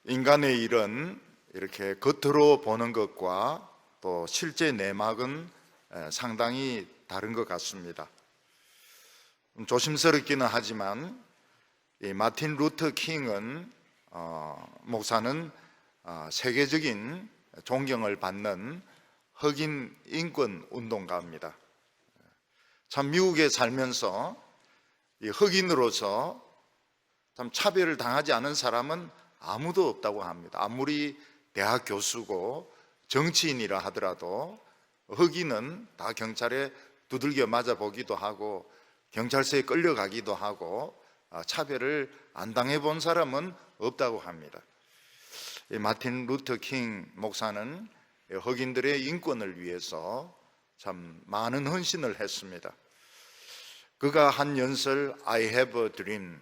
인간의 일은 이렇게 겉으로 보는 것과 또 실제 내막은 상당히 다른 것 같습니다. 조심스럽기는 하지만 이 마틴 루터 킹은 목사는 세계적인 존경을 받는 흑인 인권 운동가입니다. 참 미국에 살면서 이 흑인으로서 참 차별을 당하지 않은 사람은 아무도 없다고 합니다. 아무리 대학 교수고 정치인이라 하더라도 흑인은 다 경찰에 두들겨 맞아 보기도 하고 경찰서에 끌려가기도 하고 차별을 안 당해 본 사람은 없다고 합니다. 마틴 루터 킹 목사는 흑인들의 인권을 위해서 참 많은 헌신을 했습니다. 그가 한 연설 I have a dream,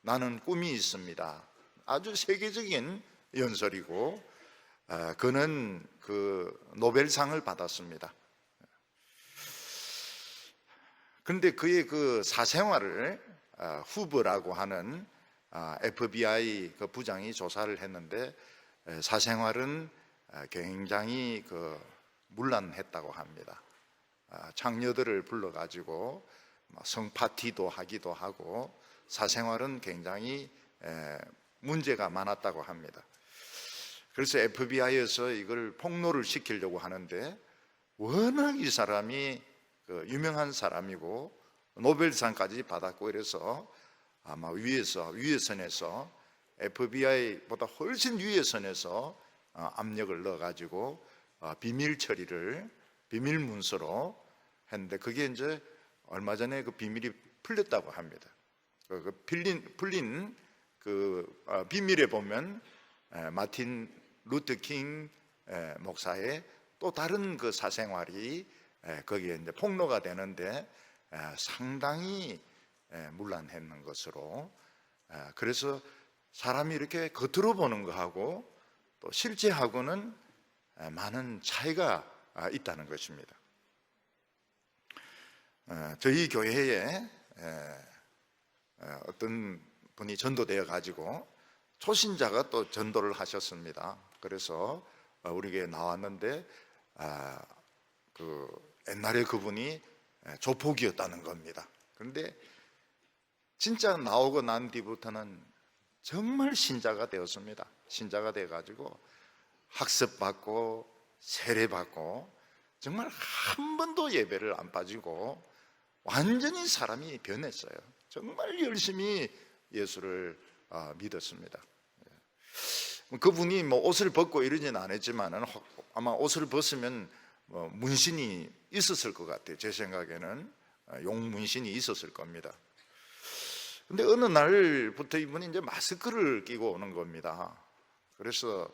나는 꿈이 있습니다. 아주 세계적인 연설이고 그는 그 노벨상을 받았습니다. 그런데 그의 그 사생활을 후보라고 하는 FBI 그 부장이 조사를 했는데 사생활은 굉장히 그 문란했다고 합니다. 창녀들을 불러가지고 성파티도 하기도 하고 사생활은 굉장히 문제가 많았다고 합니다. 그래서 FBI에서 이걸 폭로를 시키려고 하는데 워낙 이 사람이 유명한 사람이고 노벨상까지 받았고 이래서 아마 위에선에서 FBI보다 훨씬 위에선에서 압력을 넣어가지고 비밀 처리를 비밀 문서로 했는데 그게 이제 얼마 전에 그 비밀이 풀렸다고 합니다. 풀린 그 비밀에 보면 마틴 루터 킹 목사의 또 다른 그 사생활이 거기에 이제 폭로가 되는데 상당히 문란했는 것으로, 그래서 사람이 이렇게 겉으로 보는 거하고 또 실제하고는 많은 차이가 있다는 것입니다. 저희 교회에 어떤 분이 전도되어 가지고 초신자가 또 전도를 하셨습니다. 그래서 우리 교회에 나왔는데 그 옛날에 그분이 조폭이었다는 겁니다. 그런데 진짜 나오고 난 뒤부터는 정말 신자가 되었습니다. 신자가 돼 가지고 학습받고 세례받고 정말 한 번도 예배를 안 빠지고 완전히 사람이 변했어요. 정말 열심히 예수를 믿었습니다. 그분이 뭐 옷을 벗고 이러지는 않았지만은 아마 옷을 벗으면 문신이 있었을 것 같아요. 제 생각에는 용 문신이 있었을 겁니다. 근데 어느 날부터 이분이 이제 마스크를 끼고 오는 겁니다. 그래서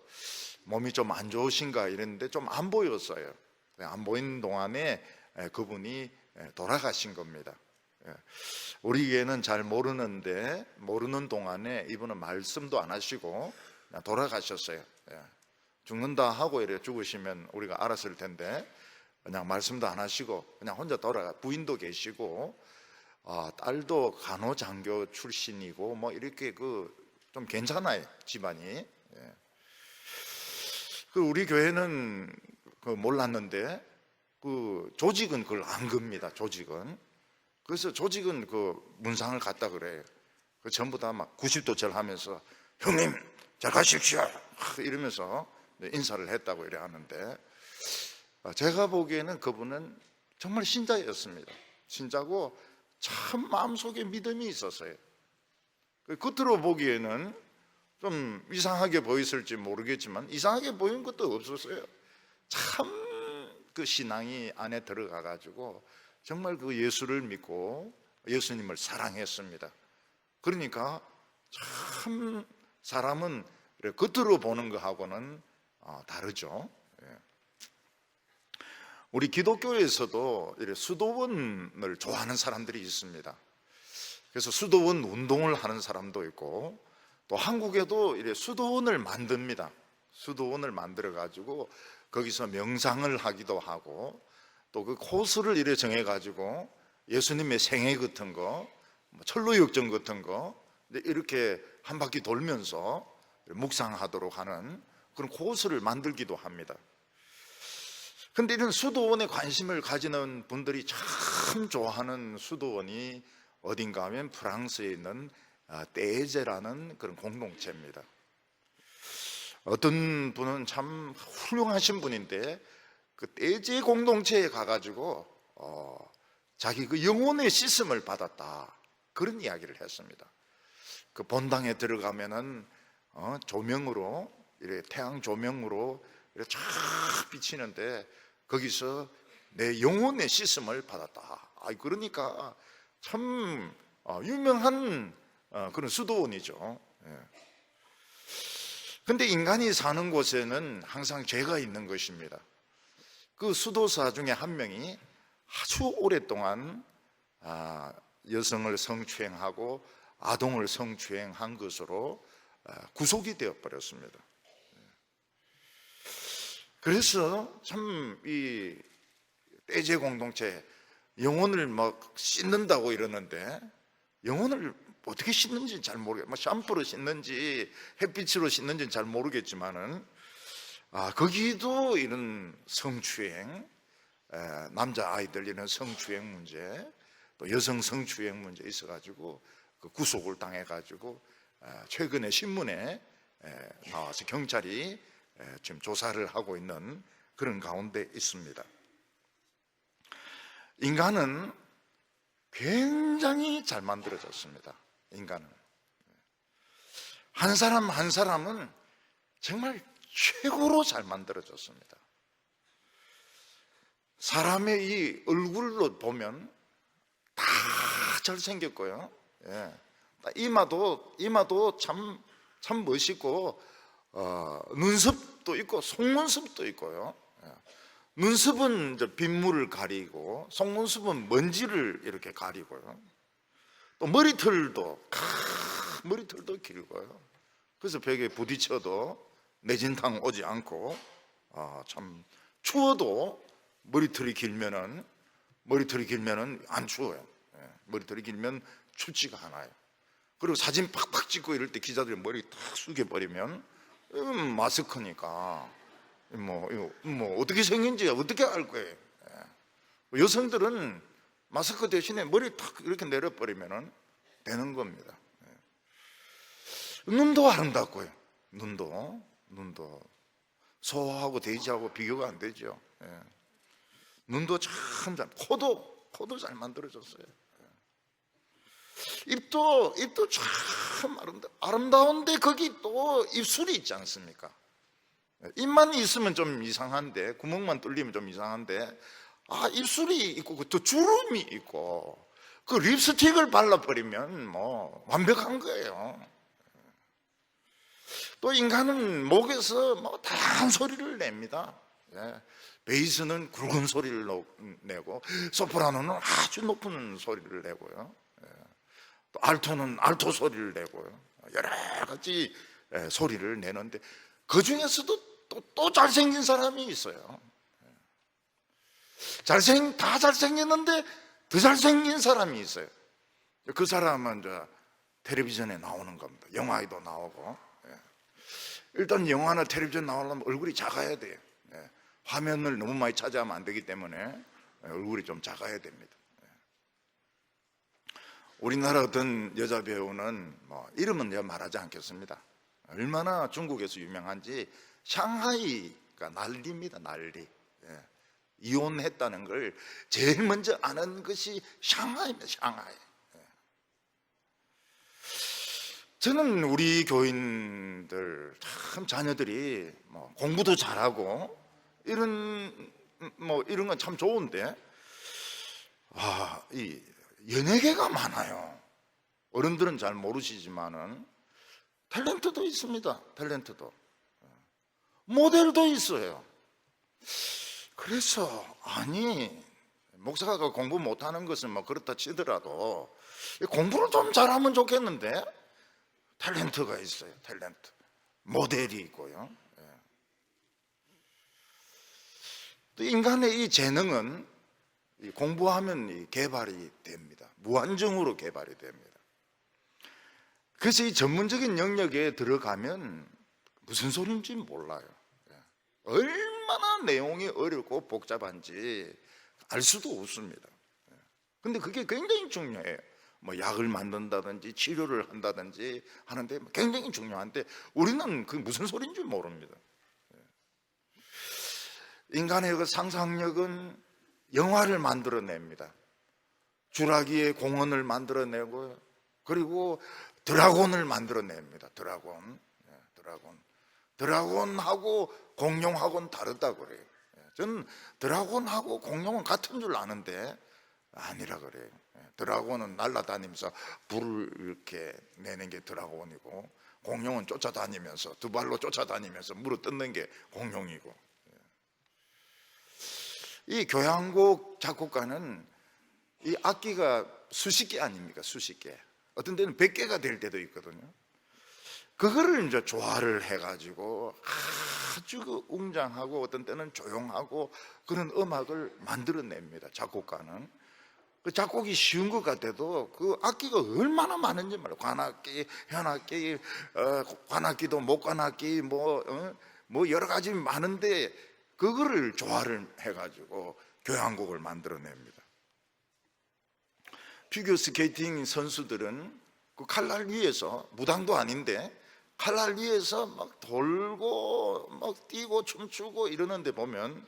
몸이 좀 안 좋으신가 이랬는데 좀 안 보였어요. 안 보이는 동안에 그분이 돌아가신 겁니다. 우리 교회는 잘 모르는데 모르는 동안에 이분은 말씀도 안 하시고 돌아가셨어요. 죽는다 하고 이래 죽으시면 우리가 알았을 텐데 그냥 말씀도 안 하시고 그냥 혼자 부인도 계시고 딸도 간호장교 출신이고 뭐 이렇게 좀 괜찮아요, 집안이. 우리 교회는 몰랐는데 조직은 그걸 안 겁니다. 조직은. 그래서 조직은 문상을 갖다 그래요. 전부 다 막 90도 절하면서 형님 잘 가십시오 이러면서 인사를 했다고 이래 하는데, 제가 보기에는 그분은 정말 신자였습니다. 신자고 참 마음속에 믿음이 있었어요. 겉으로 보기에는 좀 이상하게 보였을지 모르겠지만 이상하게 보인 것도 없었어요. 참 그 신앙이 안에 들어가 가지고 정말 예수를 믿고 예수님을 사랑했습니다. 그러니까 참 사람은 겉으로 보는 거하고는 다르죠. 우리 기독교에서도 수도원을 좋아하는 사람들이 있습니다. 그래서 수도원 운동을 하는 사람도 있고 또 한국에도 수도원을 만듭니다. 수도원을 만들어 가지고 거기서 명상을 하기도 하고 또 그 코스를 정해 가지고 예수님의 생애 같은 거, 철로역정 같은 거 이렇게 한 바퀴 돌면서 묵상하도록 하는 그런 코스를 만들기도 합니다. 그런데 이런 수도원에 관심을 가지는 분들이 참 좋아하는 수도원이 어딘가 하면 프랑스에 있는 떼제라는 그런 공동체입니다. 어떤 분은 참 훌륭하신 분인데 그 떼제 공동체에 가가지고 자기 그 영혼의 씻음을 받았다, 그런 이야기를 했습니다. 그 본당에 들어가면은 조명으로, 이렇게 태양 조명으로 이렇게 쫙 비치는데 거기서 내 영혼의 씻음을 받았다. 그러니까 참 유명한 그런 수도원이죠. 그런데 인간이 사는 곳에는 항상 죄가 있는 것입니다. 그 수도사 중에 한 명이 아주 오랫동안 여성을 성추행하고 아동을 성추행한 것으로 구속이 되어버렸습니다. 그래서 참 이 떼제 공동체 영혼을 막 씻는다고 이러는데 영혼을 어떻게 씻는지 잘 모르겠어요. 샴푸로 씻는지 햇빛으로 씻는지는 잘 모르겠지만은 거기도 이런 성추행, 남자 아이들 이런 성추행 문제, 또 여성 성추행 문제 있어가지고 그 구속을 당해가지고 최근에 신문에 나와서 경찰이 지금 조사를 하고 있는 그런 가운데 있습니다. 인간은 굉장히 잘 만들어졌습니다. 인간은 한 사람 한 사람은 정말 최고로 잘 만들어졌습니다. 사람의 이 얼굴로 보면 다 잘생겼고요. 이마도 참 멋있고 눈썹도 있고 속눈썹도 있고요. 눈썹은 이제 빗물을 가리고 속눈썹은 먼지를 이렇게 가리고요. 또 머리털도 길고요. 그래서 벽에 부딪혀도 내진탕 오지 않고 참 추워도 머리털이 길면은 안 추워요. 머리털이 길면 춥지가 않아요. 그리고 사진 팍팍 찍고 이럴 때 기자들이 머리 탁 숙여버리면 마스크니까 뭐 어떻게 생긴지 어떻게 알 거예요. 여성들은 마스크 대신에 머리 탁 이렇게 내려버리면 되는 겁니다. 눈도 아름답고요. 눈도 소하고 돼지하고 비교가 안 되죠. 눈도 참 잘, 코도 잘 만들어졌어요. 입도 참 아름다운데 거기 또 입술이 있지 않습니까? 입만 있으면 좀 이상한데, 구멍만 뚫리면 좀 이상한데, 입술이 있고 또 주름이 있고 그 립스틱을 발라버리면 뭐 완벽한 거예요. 또 인간은 목에서 뭐 다양한 소리를 냅니다. 베이스는 굵은 소리를 내고 소프라노는 아주 높은 소리를 내고요. 또 알토는 알토 소리를 내고요. 여러 가지 소리를 내는데 그 중에서도 또 잘생긴 사람이 있어요. 다 잘생겼는데 더 잘생긴 사람이 있어요. 그 사람은 이제 텔레비전에 나오는 겁니다. 영화에도 나오고. 일단 영화나 텔레비전 나오려면 얼굴이 작아야 돼요. 화면을 너무 많이 차지하면 안 되기 때문에 얼굴이 좀 작아야 됩니다. 우리나라 어떤 여자 배우는 이름은 내가 말하지 않겠습니다. 얼마나 중국에서 유명한지 샹하이가 난리입니다. 난리. 이혼했다는 걸 제일 먼저 아는 것이 샹하이입니다. 샹하이. 저는 우리 교인들 참 자녀들이 공부도 잘하고 이런 건 참 좋은데 이 연예계가 많아요. 어른들은 잘 모르시지만은 탤런트도 있습니다. 탤런트도 모델도 있어요. 그래서 목사가 공부 못하는 것은 그렇다 치더라도 공부를 좀 잘하면 좋겠는데 탤런트가 있어요. 탤런트 모델이 있고요. 또 인간의 이 재능은 공부하면 개발이 됩니다. 무한정으로 개발이 됩니다. 그래서 이 전문적인 영역에 들어가면 무슨 소리인지 몰라요. 얼마나 내용이 어렵고 복잡한지 알 수도 없습니다. 근데 그게 굉장히 중요해요. 뭐 약을 만든다든지 치료를 한다든지 하는데 굉장히 중요한데 우리는 그게 무슨 소리인지 모릅니다. 인간의 그 상상력은 영화를 만들어냅니다. 주라기의 공원을 만들어내고, 그리고 드라곤을 만들어냅니다. 드라곤하고 공룡하고는 다르다고 그래요. 저는 드라곤하고 공룡은 같은 줄 아는데 아니라 그래요. 드라곤은 날아다니면서 불을 이렇게 내는 게 드라곤이고, 공룡은 쫓아다니면서, 두 발로 쫓아다니면서 물어 뜯는 게 공룡이고. 이 교향곡 작곡가는 이 악기가 수십 개 아닙니까? 수십 개. 어떤 데는 100개가 될 때도 있거든요. 그거를 이제 조화를 해가지고 아주 그 웅장하고 어떤 때는 조용하고 그런 음악을 만들어냅니다. 작곡가는. 그 작곡이 쉬운 것 같아도 그 악기가 얼마나 많은지 말이에요. 관악기, 현악기, 관악기도 목관악기, 뭐 여러 가지 많은데 그거를 조화를 해가지고 교향곡을 만들어냅니다. 피겨 스케이팅 선수들은 그 칼날 위에서, 무당도 아닌데 칼날 위에서 막 돌고 막 뛰고 춤추고 이러는데 보면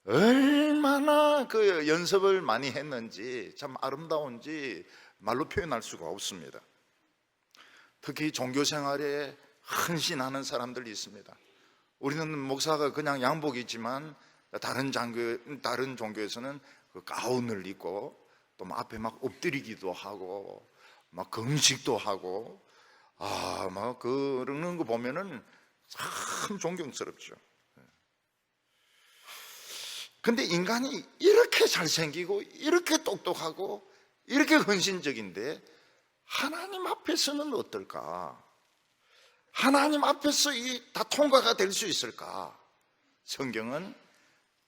얼마나 그 연습을 많이 했는지 참 아름다운지 말로 표현할 수가 없습니다. 특히 종교 생활에 헌신하는 사람들이 있습니다. 우리는 목사가 그냥 양복이 있지만 다른 종교에서는 그 가운을 입고 또 앞에 막 엎드리기도 하고 막 금식도 하고 막 그러는 거 보면은 참 존경스럽죠. 근데 인간이 이렇게 잘생기고 이렇게 똑똑하고 이렇게 헌신적인데 하나님 앞에서는 어떨까? 하나님 앞에서 다 통과가 될 수 있을까? 성경은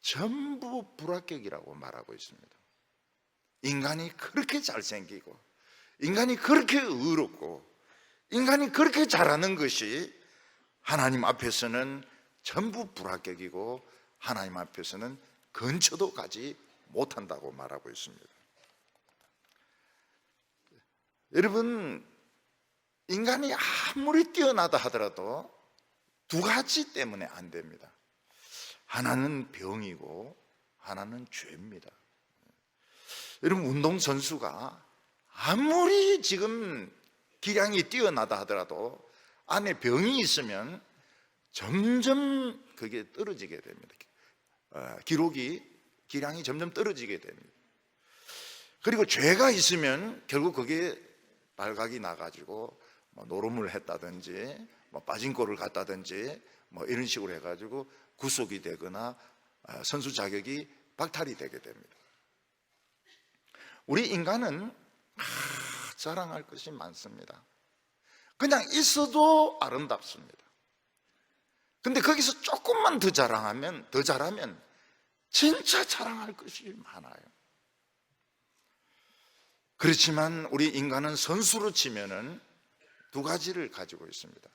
전부 불합격이라고 말하고 있습니다. 인간이 그렇게 잘생기고 인간이 그렇게 의롭고 인간이 그렇게 잘하는 것이 하나님 앞에서는 전부 불합격이고 하나님 앞에서는 근처도 가지 못한다고 말하고 있습니다. 여러분, 인간이 아무리 뛰어나다 하더라도 두 가지 때문에 안 됩니다. 하나는 병이고 하나는 죄입니다. 여러분, 운동선수가 아무리 지금 기량이 뛰어나다 하더라도 안에 병이 있으면 점점 그게 떨어지게 됩니다. 기량이 점점 떨어지게 됩니다. 그리고 죄가 있으면 결국 그게 발각이 나가지고 노름을 했다든지 빠진 꼴을 갔다든지 이런 식으로 해가지고 구속이 되거나 선수 자격이 박탈이 되게 됩니다. 우리 인간은 자랑할 것이 많습니다. 그냥 있어도 아름답습니다. 근데 거기서 조금만 더 잘하면 진짜 자랑할 것이 많아요. 그렇지만 우리 인간은 선수로 치면은 두 가지를 가지고 있습니다.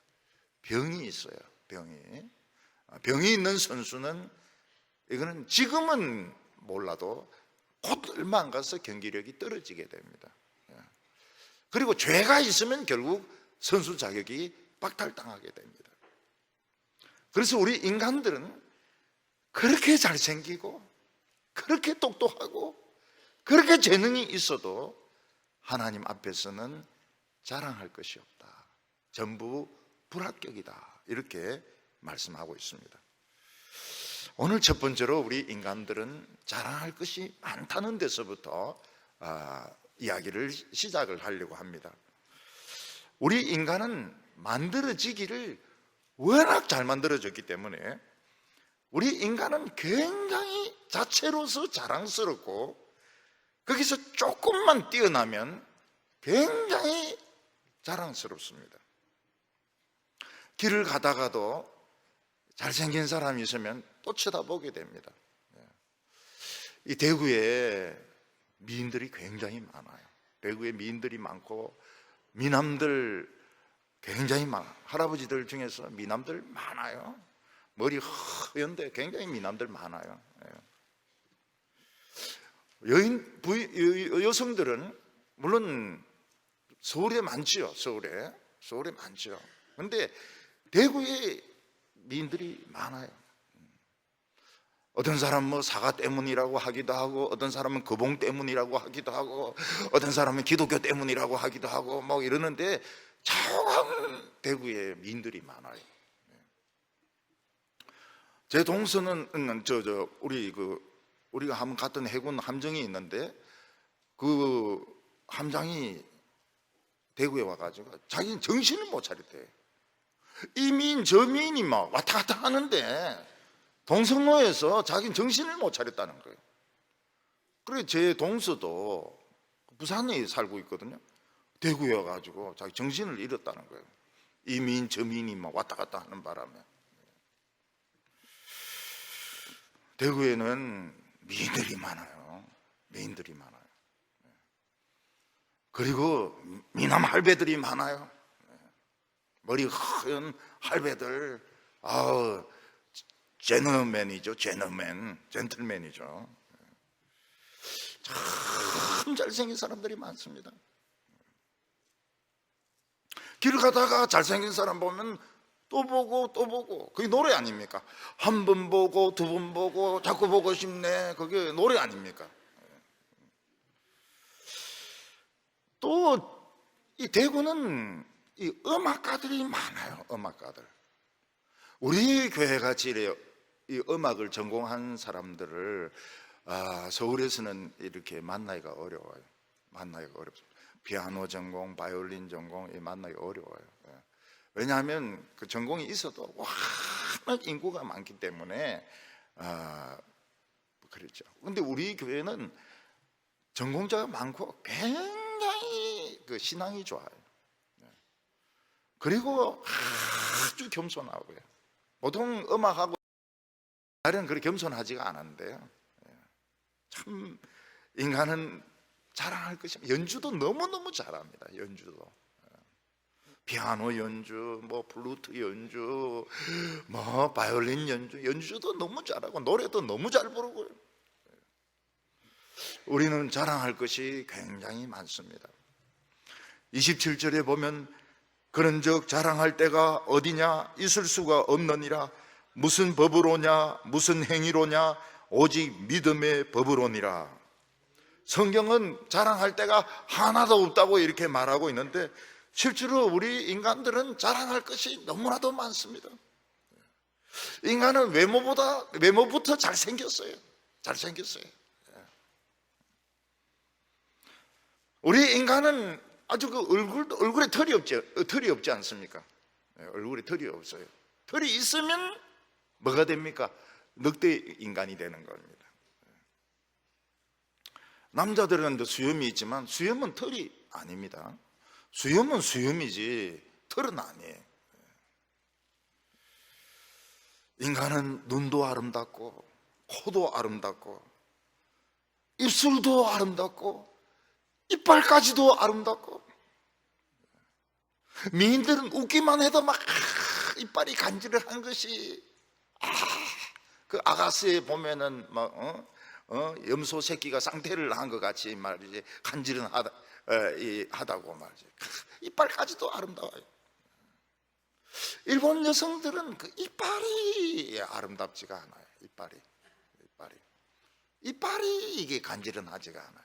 병이 있어요. 병이 있는 선수는 이거는 지금은 몰라도 곧 얼마 안 가서 경기력이 떨어지게 됩니다. 그리고 죄가 있으면 결국 선수 자격이 박탈당하게 됩니다. 그래서 우리 인간들은 그렇게 잘생기고 그렇게 똑똑하고 그렇게 재능이 있어도 하나님 앞에서는 자랑할 것이 없다. 전부 불합격이다. 이렇게 말씀하고 있습니다. 오늘 첫 번째로 우리 인간들은 자랑할 것이 많다는 데서부터 이야기를 시작을 하려고 합니다. 우리 인간은 만들어지기를 워낙 잘 만들어졌기 때문에 우리 인간은 굉장히 자체로서 자랑스럽고 거기서 조금만 뛰어나면 굉장히 자랑스럽습니다. 길을 가다가도 잘생긴 사람이 있으면 또 쳐다보게 됩니다. 이 대구에 미인들이 굉장히 많아요. 대구에 미인들이 많고 미남들 굉장히 많아. 할아버지들 중에서 미남들 많아요. 머리 허연데 굉장히 미남들 많아요. 여성들은 물론 서울에 많지요. 서울에 많죠. 그런데 대구에 미인들이 많아요. 어떤 사람은 뭐 사과 때문이라고 하기도 하고, 어떤 사람은 거봉 때문이라고 하기도 하고, 어떤 사람은 기독교 때문이라고 하기도 하고, 뭐 이러는데 참 대구에 미인들이 많아요. 제 동서는 우리가 한번 갔던 해군 함정이 있는데 그 함장이 대구에 와가지고 자기는 정신을 못 차렸대. 이 미인 저 미인이 막 왔다 갔다 하는데 동성로에서 자기는 정신을 못 차렸다는 거예요. 그래 제 동서도 부산에 살고 있거든요. 대구에 와가지고 자기 정신을 잃었다는 거예요. 이 미인 저 미인이 막 왔다 갔다 하는 바람에. 대구에는 미인들이 많아요. 미인들이 많아요. 그리고 미남 할배들이 많아요. 머리 하얀 할배들. 젠틀맨이죠. 참 잘생긴 사람들이 많습니다. 길 가다가 잘생긴 사람 보면 또 보고 그게 노래 아닙니까? 한 번 보고 두 번 보고 자꾸 보고 싶네. 그게 노래 아닙니까? 또 이 대구는 이 음악가들이 많아요. 음악가들. 우리 교회 같이 이 음악을 전공한 사람들을 서울에서는 이렇게 만나기가 어려워요. 만나기가 어렵습니다. 피아노 전공, 바이올린 전공 만나기 어려워요. 왜냐하면 그 전공이 있어도 워낙 인구가 많기 때문에 그렇죠. 근데 우리 교회는 전공자가 많고 굉장히 그 신앙이 좋아요. 그리고 아주 겸손하고요. 보통 음악하고 다른 그렇게 겸손하지가 않은데요. 참 인간은 자랑할 것이 연주도 너무너무 잘합니다. 연주도 피아노 연주, 뭐 플루트 연주, 뭐 바이올린 연주도 너무 잘하고 노래도 너무 잘 부르고요. 우리는 자랑할 것이 굉장히 많습니다. 27절에 보면 그런즉 자랑할 때가 어디냐 있을 수가 없느니라. 무슨 법으로냐 무슨 행위로냐 오직 믿음의 법으로니라. 성경은 자랑할 때가 하나도 없다고 이렇게 말하고 있는데 실제로 우리 인간들은 자랑할 것이 너무나도 많습니다. 인간은 외모부터 잘생겼어요. 우리 인간은 아주 그 얼굴에 털이 없지 않습니까? 얼굴에 털이 없어요. 털이 있으면 뭐가 됩니까? 늑대 인간이 되는 겁니다. 남자들은 수염이 있지만 수염은 털이 아닙니다. 수염은 수염이지 털은 아니에요. 인간은 눈도 아름답고 코도 아름답고 입술도 아름답고 이빨까지도 아름답고 미인들은 웃기만 해도 막 이빨이 간지러한 것이 그 아가스에 보면은 막 염소 새끼가 쌍태를 한 것 같이 말이지 간지러하다고 말이지. 이빨까지도 아름다워요. 일본 여성들은 그 이빨이 아름답지가 않아요. 이빨이 이게 간지러하지가 않아요.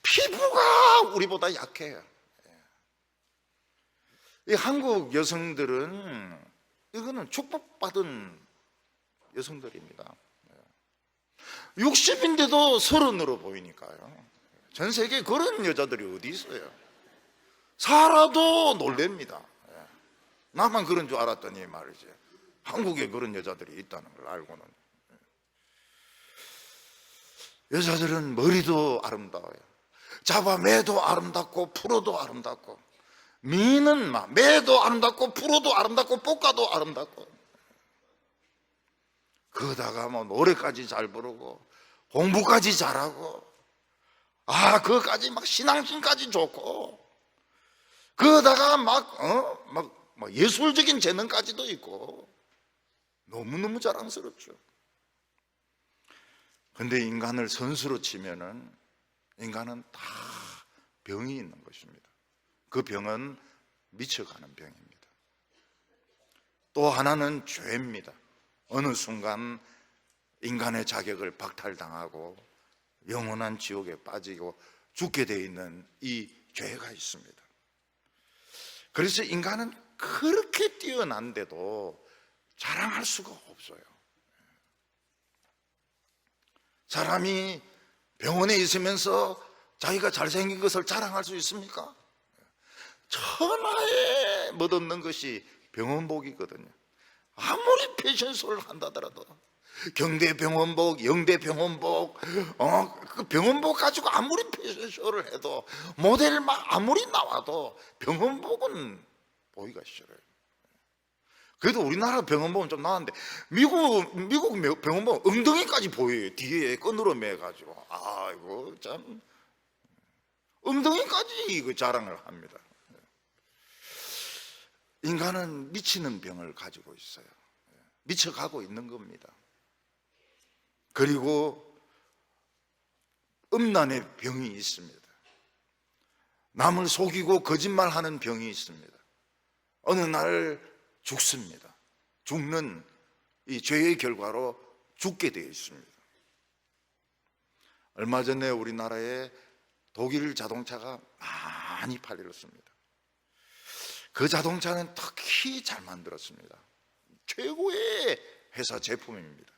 피부가 우리보다 약해요. 이 한국 여성들은 이거는 축복받은 여성들입니다. 60인데도 30으로 보이니까요. 전 세계에 그런 여자들이 어디 있어요? 살아도 놀랍니다. 나만 그런 줄 알았더니 말이지 한국에 그런 여자들이 있다는 걸 알고는. 여자들은 머리도 아름다워요. 잡아매도 아름답고 풀어도 아름답고 미는 막 매도 아름답고 풀어도 아름답고 볶아도 아름답고 그러다가 뭐 노래까지 잘 부르고 공부까지 잘하고 그거까지 막 신앙심까지 좋고 그러다가 막 예술적인 재능까지도 있고 너무너무 자랑스럽죠. 근데 인간을 선수로 치면은 인간은 다 병이 있는 것입니다. 그 병은 미쳐가는 병입니다. 또 하나는 죄입니다. 어느 순간 인간의 자격을 박탈당하고 영원한 지옥에 빠지고 죽게 되어 있는 이 죄가 있습니다. 그래서 인간은 그렇게 뛰어난데도 자랑할 수가 없어요. 사람이 병원에 있으면서 자기가 잘생긴 것을 자랑할 수 있습니까? 천하에 멋없는 것이 병원복이거든요. 아무리 패션쇼를 한다더라도 경대 병원복, 영대 병원복, 그 병원복 가지고 아무리 패션쇼를 해도 모델 막 아무리 나와도 병원복은 보기가 싫어요. 그래도 우리나라 병원복은 좀 나았는데 미국 병원복은 엉덩이까지 보여요. 뒤에 끈으로 매가지고. 아이고 참 엉덩이까지 이거 자랑을 합니다. 인간은 미치는 병을 가지고 있어요. 미쳐가고 있는 겁니다. 그리고 음란의 병이 있습니다. 남을 속이고 거짓말하는 병이 있습니다. 어느 날 죽습니다. 죽는 이 죄의 결과로 죽게 되어 있습니다. 얼마 전에 우리나라에 독일 자동차가 많이 팔렸습니다. 그 자동차는 특히 잘 만들었습니다. 최고의 회사 제품입니다.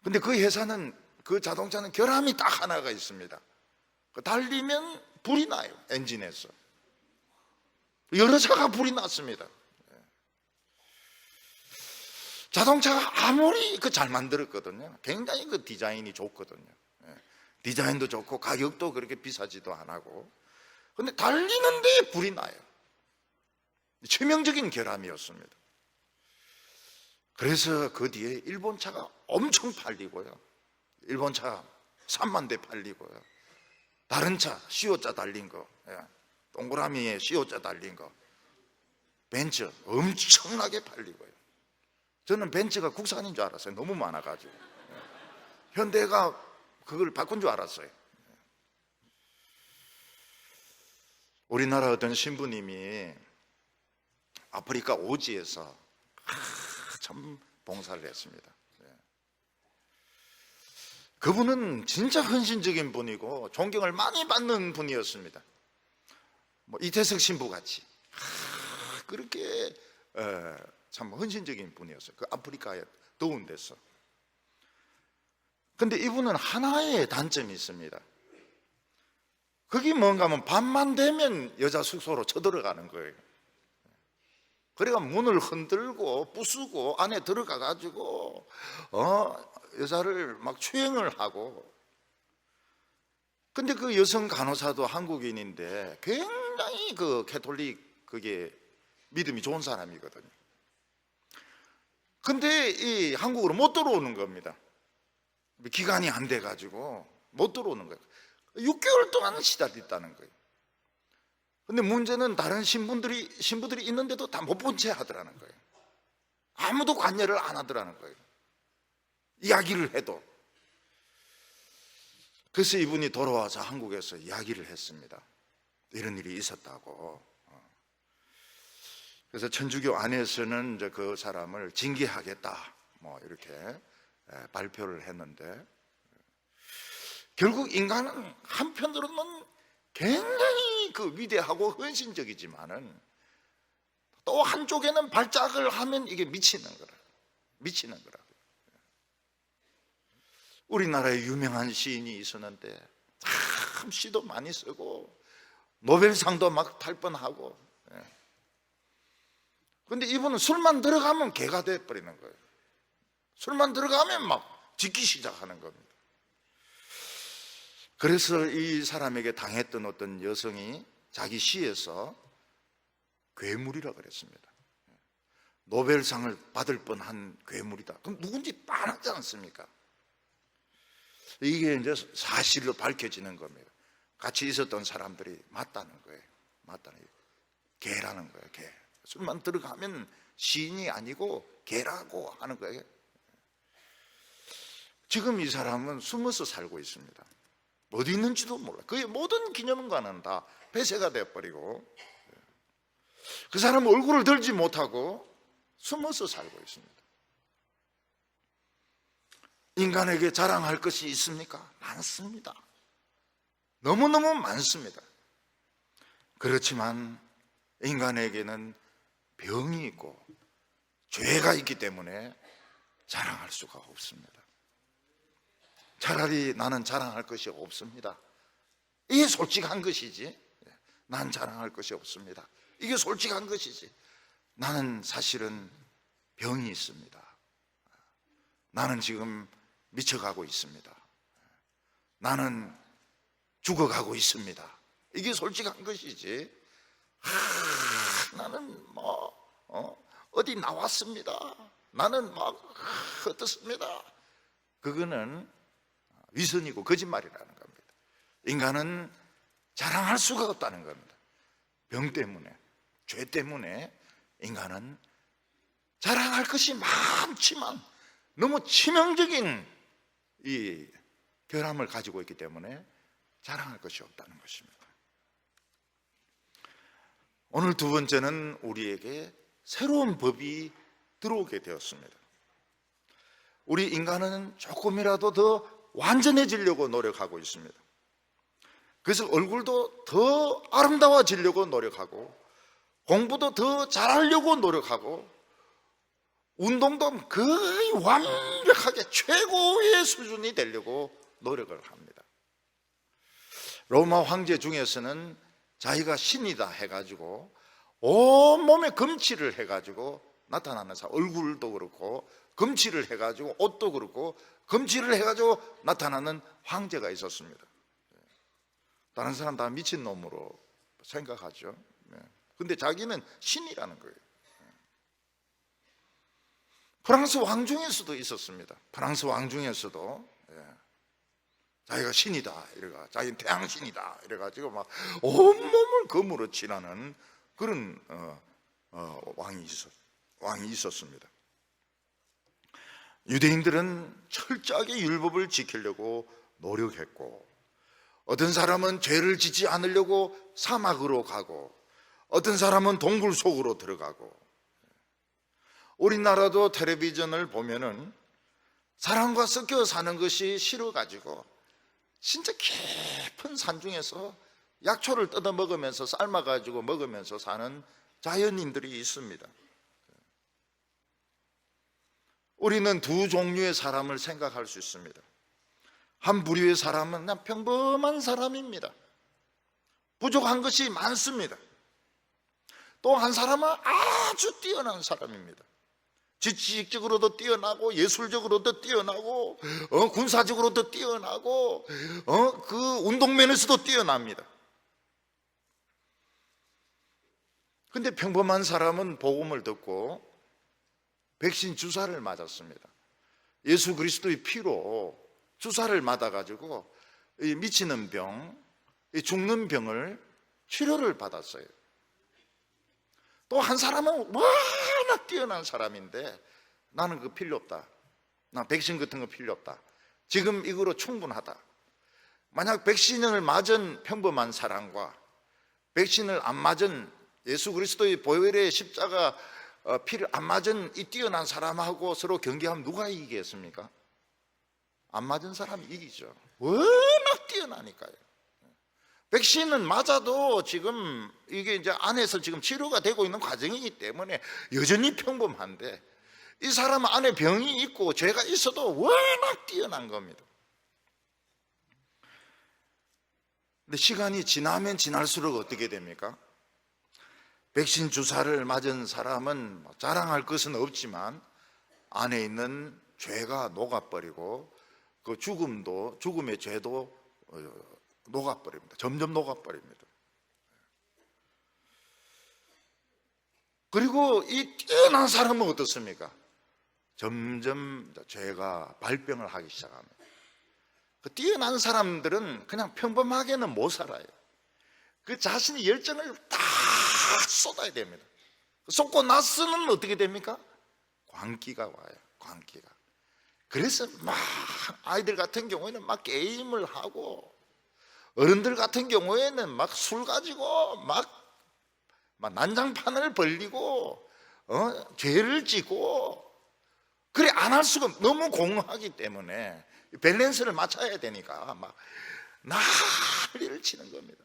근데 그 자동차는 결함이 딱 하나가 있습니다. 달리면 불이 나요. 엔진에서 여러 차가 불이 났습니다. 자동차가 아무리 잘 만들었거든요. 굉장히 그 디자인이 좋거든요. 디자인도 좋고 가격도 그렇게 비싸지도 안 하고. 근데 달리는데 불이 나요. 치명적인 결함이었습니다. 그래서 그 뒤에 일본 차가 엄청 팔리고요. 일본 차 3만 대 팔리고요. 다른 차 CO자 달린 거, 동그라미에 CO자 달린 거, 벤츠 엄청나게 팔리고요. 저는 벤츠가 국산인 줄 알았어요. 너무 많아가지고. 현대가 그걸 바꾼 줄 알았어요. 우리나라 어떤 신부님이 아프리카 오지에서 참 봉사를 했습니다. 그분은 진짜 헌신적인 분이고 존경을 많이 받는 분이었습니다. 이태석 신부 같이 그렇게 참 헌신적인 분이었어요. 그 아프리카의 더운 데서. 근데 이분은 하나의 단점이 있습니다. 그게 뭔가 하면 밤만 되면 여자 숙소로 쳐들어가는 거예요. 그래가 문을 흔들고 부수고 안에 들어가 가지고 여자를 막 추행을 하고. 근데 그 여성 간호사도 한국인인데 굉장히 그 캐톨릭 그게 믿음이 좋은 사람이거든요. 근데 이 한국으로 못 들어오는 겁니다. 기간이 안 돼 가지고 못 들어오는 거예요. 6개월 동안 시달렸다는 거예요. 근데 문제는 다른 신부들이 있는데도 다 못 본 채 하더라는 거예요. 아무도 관여를 안 하더라는 거예요. 이야기를 해도. 그래서 이분이 돌아와서 한국에서 이야기를 했습니다. 이런 일이 있었다고. 그래서 천주교 안에서는 이제 그 사람을 징계하겠다, 이렇게 발표를 했는데, 결국 인간은 한편으로는 굉장히 그 위대하고 헌신적이지만은 또 한쪽에는 발작을 하면 이게 미치는 거라. 우리나라에 유명한 시인이 있었는데 참 시도 많이 쓰고 노벨상도 막 탈 뻔하고. 근데 이분은 술만 들어가면 개가 돼버리는 거예요. 술만 들어가면 막 짖기 시작하는 겁니다. 그래서 이 사람에게 당했던 어떤 여성이 자기 시에서 괴물이라 그랬습니다. 노벨상을 받을 뻔한 괴물이다. 그럼 누군지 뻔하지 않습니까? 이게 이제 사실로 밝혀지는 겁니다. 같이 있었던 사람들이 맞다는 거예요. 개라는 거예요. 개. 술만 들어가면 시인이 아니고 개라고 하는 거예요. 지금 이 사람은 숨어서 살고 있습니다. 어디 있는지도 몰라. 그의 모든 기념관은 다 폐쇄가 되어버리고, 그 사람은 얼굴을 들지 못하고 숨어서 살고 있습니다. 인간에게 자랑할 것이 있습니까? 많습니다. 너무너무 많습니다. 그렇지만 인간에게는 병이 있고 죄가 있기 때문에 자랑할 수가 없습니다. 차라리 나는 자랑할 것이 없습니다. 이게 솔직한 것이지. 난 자랑할 것이 없습니다. 이게 솔직한 것이지. 나는 사실은 병이 있습니다. 나는 지금 미쳐가고 있습니다. 나는 죽어가고 있습니다. 이게 솔직한 것이지. 나는 어디 나왔습니다. 나는 어떻습니다. 그거는 위선이고 거짓말이라는 겁니다. 인간은 자랑할 수가 없다는 겁니다. 병 때문에, 죄 때문에 인간은 자랑할 것이 많지만 너무 치명적인 이 결함을 가지고 있기 때문에 자랑할 것이 없다는 것입니다. 오늘 두 번째는 우리에게 새로운 법이 들어오게 되었습니다. 우리 인간은 조금이라도 더 완전해지려고 노력하고 있습니다. 그래서 얼굴도 더 아름다워지려고 노력하고, 공부도 더 잘하려고 노력하고, 운동도 거의 완벽하게 최고의 수준이 되려고 노력을 합니다. 로마 황제 중에서는 자기가 신이다 해가지고 온몸에 금칠을 해가지고 나타나는 사람, 얼굴도 그렇고 금칠을 해가지고 옷도 그렇고 금칠을 해가지고 나타나는 황제가 있었습니다. 다른 사람 다 미친놈으로 생각하죠. 근데 자기는 신이라는 거예요. 프랑스 왕 중에서도 있었습니다. 프랑스 왕 중에서도 자기가 신이다 이래가, 자기는 태양신이다 이래가지고 막 온몸을 금으로 칠하는 그런 왕이 있었습니다. 유대인들은 철저하게 율법을 지키려고 노력했고, 어떤 사람은 죄를 짓지 않으려고 사막으로 가고, 어떤 사람은 동굴 속으로 들어가고. 우리나라도 텔레비전을 보면은 사람과 섞여 사는 것이 싫어가지고 진짜 깊은 산중에서 약초를 뜯어 먹으면서 삶아가지고 먹으면서 사는 자연인들이 있습니다. 우리는 두 종류의 사람을 생각할 수 있습니다. 한 부류의 사람은 그냥 평범한 사람입니다. 부족한 것이 많습니다. 또 한 사람은 아주 뛰어난 사람입니다. 지식적으로도 뛰어나고, 예술적으로도 뛰어나고, 군사적으로도 뛰어나고, 그 운동면에서도 뛰어납니다. 근데 평범한 사람은 복음을 듣고 백신 주사를 맞았습니다. 예수 그리스도의 피로 주사를 맞아가지고 미치는 병, 죽는 병을 치료를 받았어요. 또 한 사람은 워낙 뛰어난 사람인데 나는 그거 필요 없다. 나 백신 같은 거 필요 없다. 지금 이거로 충분하다. 만약 백신을 맞은 평범한 사람과 백신을 안 맞은 예수 그리스도의 보혈의 십자가 피를 안 맞은 이 뛰어난 사람하고 서로 경기하면 누가 이기겠습니까? 안 맞은 사람이 이기죠. 워낙 뛰어나니까요. 백신은 맞아도 지금 이게 이제 안에서 지금 치료가 되고 있는 과정이기 때문에 여전히 평범한데, 이 사람은 안에 병이 있고 죄가 있어도 워낙 뛰어난 겁니다. 근데 시간이 지나면 지날수록 어떻게 됩니까? 백신 주사를 맞은 사람은 자랑할 것은 없지만 안에 있는 죄가 녹아버리고 그 죽음의 죄도 녹아버립니다. 점점 녹아버립니다. 그리고 이 뛰어난 사람은 어떻습니까? 점점 죄가 발병을 하기 시작합니다. 그 뛰어난 사람들은 그냥 평범하게는 못 살아요. 그 자신의 열정을 다 쏟아야 됩니다. 쏟고 나서는 어떻게 됩니까? 광기가 와요. 광기가. 그래서 막 아이들 같은 경우에는 막 게임을 하고, 어른들 같은 경우에는 막 술 가지고 막 난장판을 벌리고 죄를 지고, 그래 안 할 수가 너무 공허하기 때문에 밸런스를 맞춰야 되니까 막 난리를 치는 겁니다.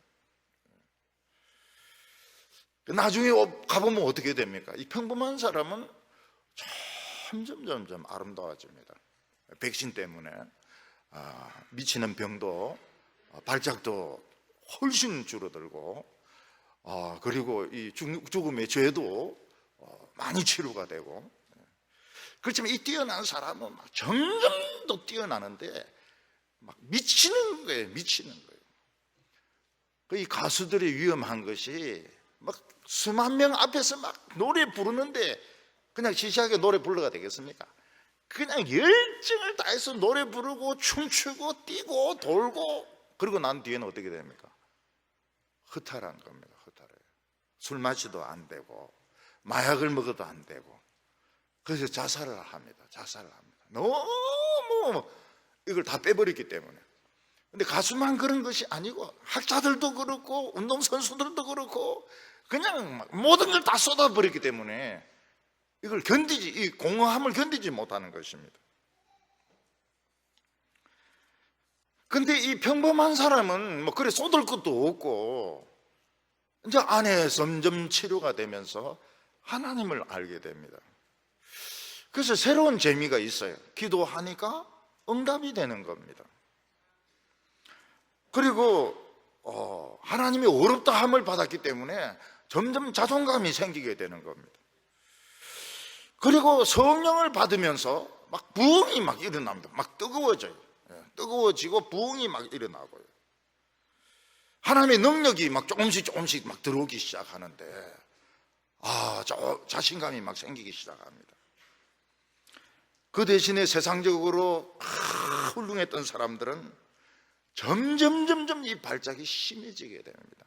나중에 가보면 어떻게 됩니까? 이 평범한 사람은 점점 아름다워집니다. 백신 때문에 미치는 병도, 발작도 훨씬 줄어들고, 그리고 이 죽음의 죄도 많이 치료가 되고. 그렇지만 이 뛰어난 사람은 막 점점 더 뛰어나는데 막 미치는 거예요. 미치는 거예요. 이 가수들이 위험한 것이 막 수만 명 앞에서 막 노래 부르는데 그냥 시시하게 노래 불러가 되겠습니까? 그냥 열정을 다해서 노래 부르고 춤추고 뛰고 돌고, 그리고 난 뒤에는 어떻게 됩니까? 허탈한 겁니다. 허탈해요. 술 마셔도 안 되고 마약을 먹어도 안 되고, 그래서 자살을 합니다. 자살을 합니다. 너무 이걸 다 빼버렸기 때문에. 근데 가수만 그런 것이 아니고 학자들도 그렇고 운동선수들도 그렇고 그냥 모든 걸 다 쏟아버렸기 때문에 이걸 이 공허함을 견디지 못하는 것입니다. 근데 이 평범한 사람은 그래 쏟을 것도 없고, 이제 안에 점점 치료가 되면서 하나님을 알게 됩니다. 그래서 새로운 재미가 있어요. 기도하니까 응답이 되는 겁니다. 그리고 하나님이 어렵다 함을 받았기 때문에 점점 자존감이 생기게 되는 겁니다. 그리고 성령을 받으면서 막 부흥이 막 일어납니다. 막 뜨거워져요. 뜨거워지고 부흥이 막 일어나고요. 하나님의 능력이 막 조금씩 막 들어오기 시작하는데, 자신감이 막 생기기 시작합니다. 그 대신에 세상적으로 훌륭했던 사람들은 점점 이 발작이 심해지게 됩니다.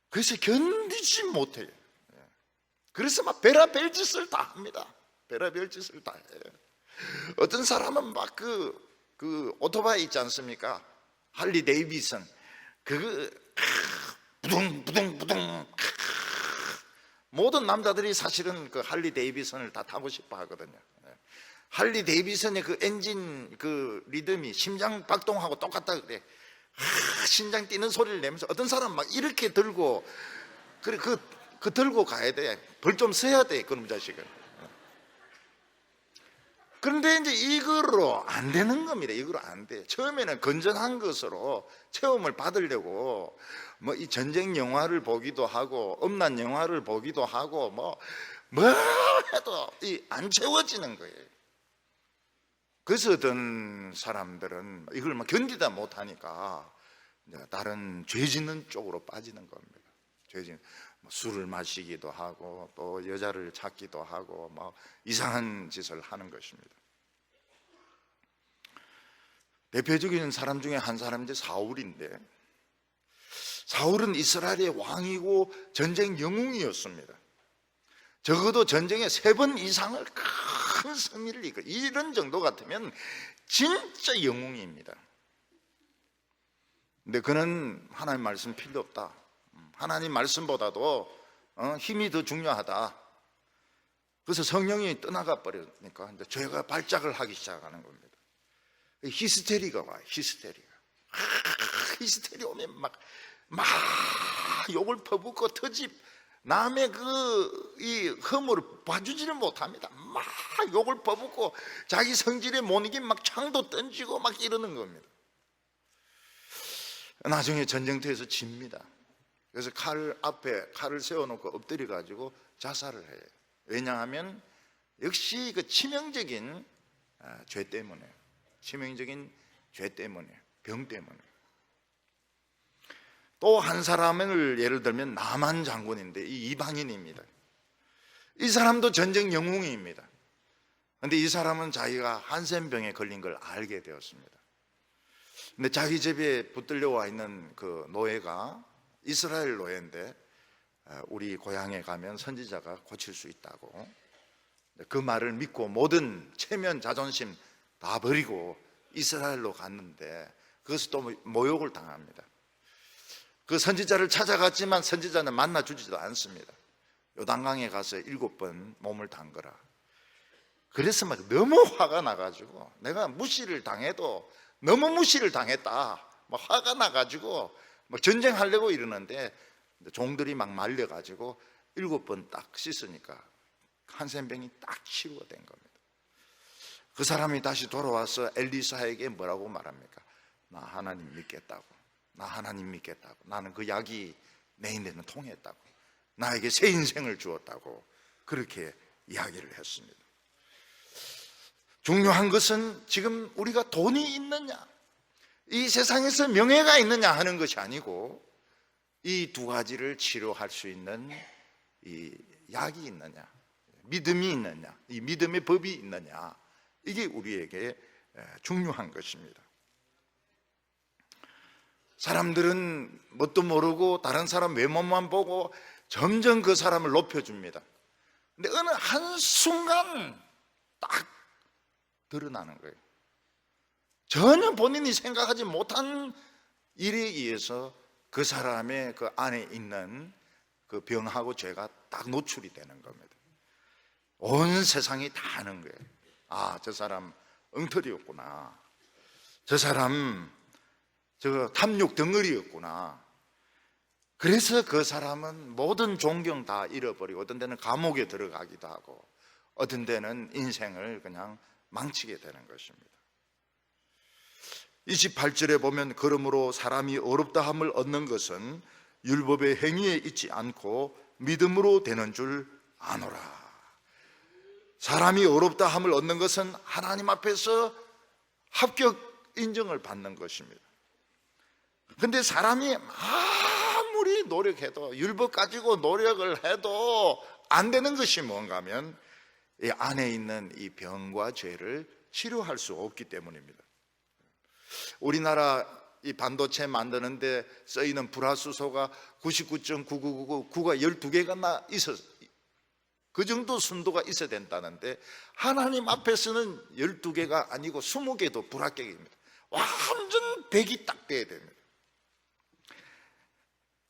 그래서 견디지 못해요. 그래서 막 별의별 짓을 다 합니다. 별의별 짓을 다 해요. 어떤 사람은 막 그 오토바이 있지 않습니까? 할리 데이비슨, 부둥부둥 모든 남자들이 사실은 그 할리 데이비슨을 다 타고 싶어 하거든요. 할리 데이비슨의 그 엔진 그 리듬이 심장 박동하고 똑같다 그래. 심장 뛰는 소리를 내면서 어떤 사람은 막 이렇게 들고, 그래 그 들고 가야 돼. 벌 좀 써야 돼, 그놈 자식은. 그런데 이제 이거로 안 되는 겁니다. 이거로 안 돼. 처음에는 건전한 것으로 체험을 받으려고 이 전쟁 영화를 보기도 하고 음란 영화를 보기도 하고 뭐 해도 안 채워지는 거예요. 그래서 어떤 사람들은 이걸 막 견디다 못하니까 다른 죄 짓는 쪽으로 빠지는 겁니다. 죄 짓는, 술을 마시기도 하고 또 여자를 찾기도 하고 이상한 짓을 하는 것입니다. 대표적인 사람 중에 한 사람이 이제 사울인데, 사울은 이스라엘의 왕이고 전쟁 영웅이었습니다. 적어도 전쟁에 3번 이상을 큰 승리를 이끌, 이런 정도 같으면 진짜 영웅입니다. 근데 그는 하나님 말씀 필요 없다. 하나님 말씀보다도 힘이 더 중요하다. 그래서 성령이 떠나가 버리니까 이제 죄가 발작을 하기 시작하는 겁니다. 히스테리가 와요. 히스테리가. 히스테리 오면 막 욕을 퍼붓고 터집, 남의 이 허물을 봐주지를 못합니다. 막 욕을 퍼붓고 자기 성질에 못 이긴 막 창도 던지고 막 이러는 겁니다. 나중에 전쟁터에서 집니다. 그래서 앞에 칼을 세워놓고 엎드려 가지고 자살을 해요. 왜냐하면 역시 그 치명적인 죄 때문에, 치명적인 죄 때문에, 병 때문에. 또 한 사람을 예를 들면 나만 장군인데, 이 이방인입니다. 이 사람도 전쟁 영웅입니다. 그런데 이 사람은 자기가 한센병에 걸린 걸 알게 되었습니다. 근데 자기 집에 붙들려 와 있는 그 노예가 이스라엘 노예인데 우리 고향에 가면 선지자가 고칠 수 있다고. 그 말을 믿고 모든 체면 자존심 다 버리고 이스라엘로 갔는데 그것을 또 모욕을 당합니다. 그 선지자를 찾아갔지만 선지자는 만나주지도 않습니다. 요단강에 가서 7번 몸을 담그라. 그래서 막 너무 화가 나가지고, 내가 무시를 당해도 너무 무시를 당했다, 막 화가 나가지고 막 전쟁하려고 이러는데 종들이 막 말려가지고 7번 딱 씻으니까 한센병이 딱 치유가 된 겁니다. 그 사람이 다시 돌아와서 엘리사에게 뭐라고 말합니까? 나 하나님 믿겠다고. 나 하나님 믿겠다고. 나는 그 약이 내 인생은 통했다고. 나에게 새 인생을 주었다고 그렇게 이야기를 했습니다. 중요한 것은 지금 우리가 돈이 있느냐, 이 세상에서 명예가 있느냐 하는 것이 아니고 이 두 가지를 치료할 수 있는 이 약이 있느냐, 믿음이 있느냐, 이 믿음의 법이 있느냐, 이게 우리에게 중요한 것입니다. 사람들은 뭣도 모르고 다른 사람 외모만 보고 점점 그 사람을 높여줍니다. 근데 어느 한순간 딱 드러나는 거예요. 전혀 본인이 생각하지 못한 일에 의해서 그 사람의 그 안에 있는 그 병하고 죄가 딱 노출이 되는 겁니다. 온 세상이 다 아는 거예요. 아, 저 사람 엉터리였구나. 저 사람 저 탐욕 덩어리였구나. 그래서 그 사람은 모든 존경 다 잃어버리고 어떤 데는 감옥에 들어가기도 하고 어떤 데는 인생을 그냥 망치게 되는 것입니다. 28절에 보면 그러므로 사람이 어렵다함을 얻는 것은 율법의 행위에 있지 않고 믿음으로 되는 줄 아노라. 사람이 어렵다함을 얻는 것은 하나님 앞에서 합격 인정을 받는 것입니다. 근데 사람이 아무리 노력해도, 율법 가지고 노력을 해도 안 되는 것이 뭔가 하면 이 안에 있는 이 병과 죄를 치료할 수 없기 때문입니다. 우리나라 이 반도체 만드는데 쓰이는 불화수소가 99.9999가 12개가 그 정도 순도가 있어야 된다는데 하나님 앞에서는 12개가 아니고 20개도 불합격입니다. 완전 100이 딱 돼야 됩니다.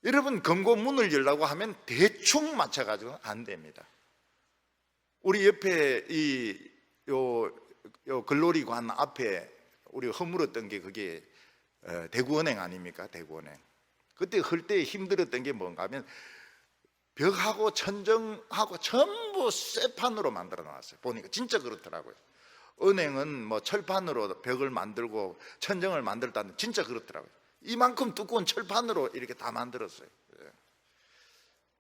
여러분, 금고 문을 열라고 하면 대충 맞춰가지고는 안 됩니다. 우리 옆에 요 글로리관 앞에 우리 허물었던 게 그게 대구은행 아닙니까? 대구은행. 그때 할 때 힘들었던 게 뭔가 하면 벽하고 천정하고 전부 쇠판으로 만들어 놨어요. 보니까 진짜 그렇더라고요. 은행은 뭐 철판으로 벽을 만들고 천정을 만들다는 진짜 그렇더라고요. 이만큼 두꺼운 철판으로 이렇게 다 만들었어요.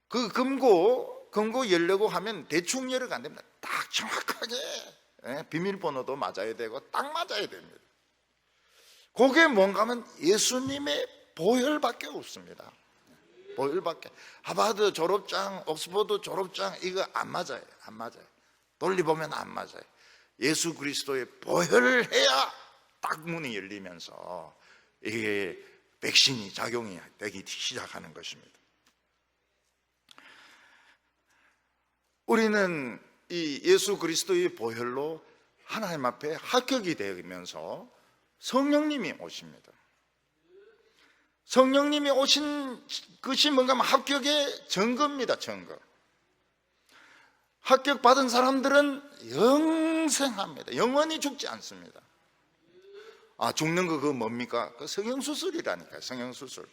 그 금고 열려고 하면 대충 열어가 안 됩니다. 딱 정확하게 비밀번호도 맞아야 되고 딱 맞아야 됩니다. 그게 뭔가 하면 예수님의 보혈밖에 없습니다. 보혈밖에. 하버드 졸업장, 옥스퍼드 졸업장 이거 안 맞아요. 안 맞아요. 돌려보면 안 맞아요. 예수 그리스도의 보혈을 해야 딱 문이 열리면서 이게 백신이 작용이 되기 시작하는 것입니다. 우리는 이 예수 그리스도의 보혈로 하나님 앞에 합격이 되면서 성령님이 오십니다. 성령님이 오신 것이 뭔가 하면 합격의 증거입니다. 증거. 합격받은 사람들은 영생합니다. 영원히 죽지 않습니다. 아, 죽는 거 그거 뭡니까? 그 성형수술이라니까요. 성형수술.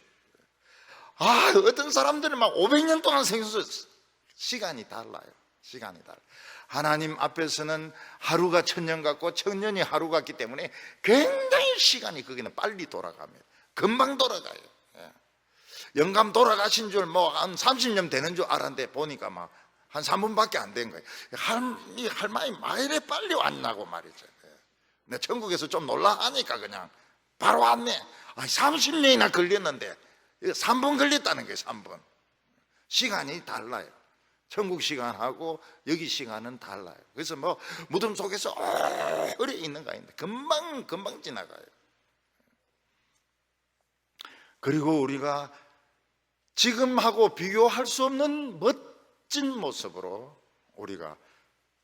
아, 어떤 사람들은 막 500년 동안 성형수술. 시간이 달라요. 시간이 달라요. 하나님 앞에서는 하루가 천년 같고 천년이 하루 같기 때문에 굉장히 시간이 거기는 빨리 돌아갑니다. 금방 돌아가요. 영감 돌아가신 줄 뭐 한 30년 되는 줄 알았는데 보니까 막 한 3분밖에 안 된 거예요. 이 할머니 마일에 빨리 왔냐고 말이죠. 내 천국에서 좀 놀라하니까 그냥 바로 왔네. 30년이나 걸렸는데 3분 걸렸다는 거예요. 3분. 시간이 달라요. 천국 시간하고 여기 시간은 달라요. 그래서 뭐 무덤 속에서 오래 있는 거 아닌데 금방 지나가요. 그리고 우리가 지금하고 비교할 수 없는 멋진 모습으로 우리가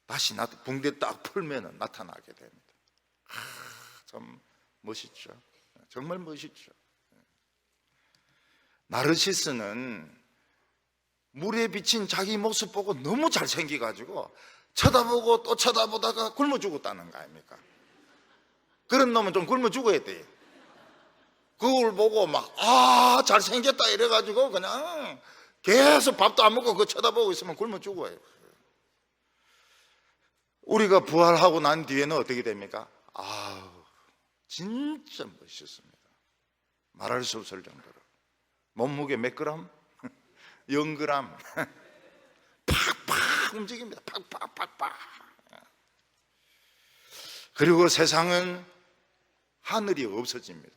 다시 붕대 딱 풀면 나타나게 됩니다. 참 멋있죠. 정말 멋있죠. 나르시스는 물에 비친 자기 모습 보고 너무 잘생겨가지고 쳐다보고 또 쳐다보다가 굶어 죽었다는 거 아닙니까? 그런 놈은 좀 굶어 죽어야 돼. 그걸 보고 막 잘생겼다 이래가지고 그냥 계속 밥도 안 먹고 그거 쳐다보고 있으면 굶어 죽어요. 우리가 부활하고 난 뒤에는 어떻게 됩니까? 진짜 멋있습니다. 말할 수 없을 정도로. 몸무게 몇 그램? 0g. 팍팍 움직입니다. 팍팍팍팍. 그리고 세상은 하늘이 없어집니다.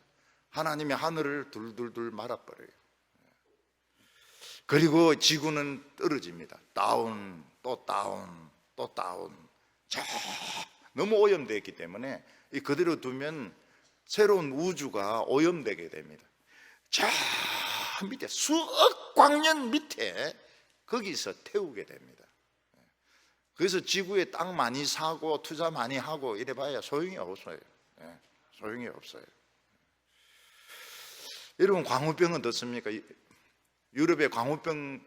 하나님이 하늘을 둘둘둘 말아버려요. 그리고 지구는 떨어집니다. 다운, 또 다운, 또 다운. 너무 오염되어 있기 때문에 그대로 두면 새로운 우주가 오염되게 됩니다. 저 밑에 수억 광년 밑에 거기서 태우게 됩니다. 그래서 지구에 땅 많이 사고 투자 많이 하고 이래봐야 소용이 없어요. 소용이 없어요. 여러분, 광우병은 어떻습니까? 유럽에 광우병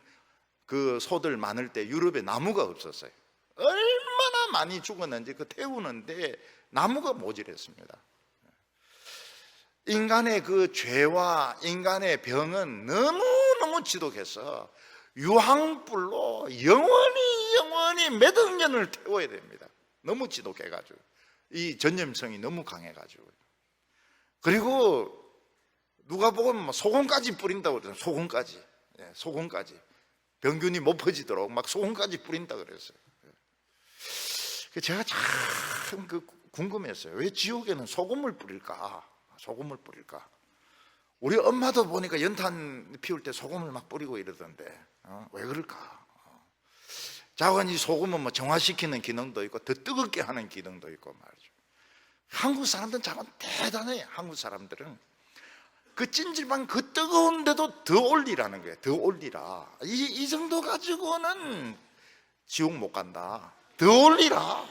그 소들 많을 때 유럽에 나무가 없었어요. 얼마나 많이 죽었는지 그 태우는데 나무가 모자랐습니다. 인간의 그 죄와 인간의 병은 너무너무 지독해서 유황불로 영원히 몇 억 년을 태워야 됩니다. 너무 지독해가지고 이 전염성이 너무 강해가지고. 그리고 누가 보면 소금까지 뿌린다고 그래요. 소금까지. 소금까지. 병균이 못 퍼지도록 막 소금까지 뿌린다 그랬어요. 제가 참 궁금했어요. 왜 지옥에는 소금을 뿌릴까? 소금을 뿌릴까? 우리 엄마도 보니까 연탄 피울 때 소금을 막 뿌리고 이러던데 왜 그럴까? 자관이 소금은 뭐 정화시키는 기능도 있고 더 뜨겁게 하는 기능도 있고 말이죠. 한국 사람들은 참 대단해요. 한국 사람들은 그 찜질방 그 뜨거운데도 더 올리라는 거예요. 더 올리라. 이 정도 가지고는 지옥 못 간다. 더 올리라.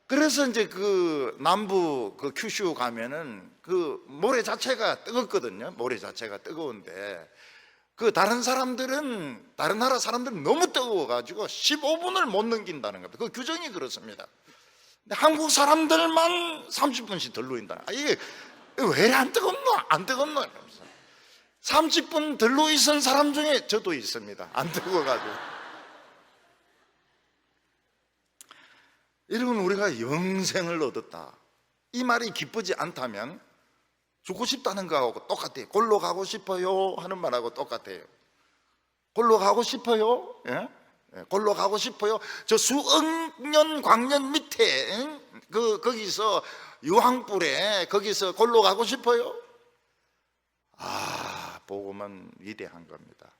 그래서 이제 그 남부 그 큐슈 가면은 그 모래 자체가 뜨겁거든요. 모래 자체가 뜨거운데 그 다른 나라 사람들은 너무 뜨거워가지고 15분을 못 넘긴다는 겁니다. 그 규정이 그렇습니다. 근데 한국 사람들만 30분씩 덜 누인다. 이게 왜 안 뜨겁노? 안 뜨겁노? 30분 덜 누이 있은 사람 중에 저도 있습니다. 안 뜨거워가지고. 여러분, 우리가 영생을 얻었다, 이 말이 기쁘지 않다면 죽고 싶다는 거하고 똑같아요. 골로 가고 싶어요 하는 말하고 똑같아요. 골로 가고 싶어요? 예? 골로 가고 싶어요? 저 수억 년 광년 밑에 거기서 유황불에 거기서 골로 가고 싶어요? 복음은 위대한 겁니다.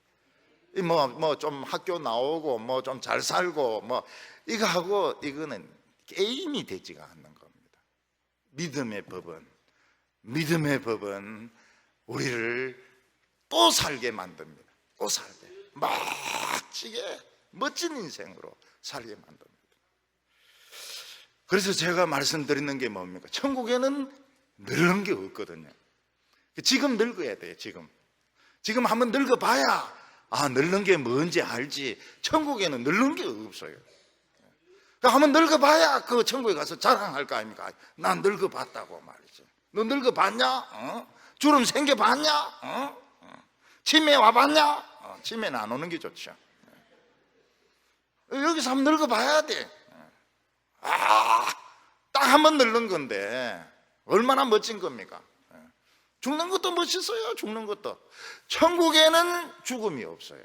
뭐 좀 학교 나오고 뭐 좀 잘 살고 뭐 이거하고 이거는 게임이 되지가 않는 겁니다. 믿음의 법은 우리를 또 살게 만듭니다. 또 살게, 멋지게 멋진 인생으로 살게 만듭니다. 그래서 제가 말씀드리는 게 뭡니까? 천국에는 늙은 게 없거든요. 지금 늙어야 돼요. 지금 한번 늙어봐야 늙는 게 뭔지 알지. 천국에는 늙는 게 없어요. 한번 늙어봐야 그 천국에 가서 자랑할 거 아닙니까? 난 늙어봤다고 말이죠. 너 늙어봤냐? 주름 생겨봤냐? 치매 와봤냐? 치매는 안 오는 게 좋죠. 여기서 한번 늙어봐야 돼. 딱 한번 늙는 건데 얼마나 멋진 겁니까? 죽는 것도 멋있어요. 죽는 것도. 천국에는 죽음이 없어요.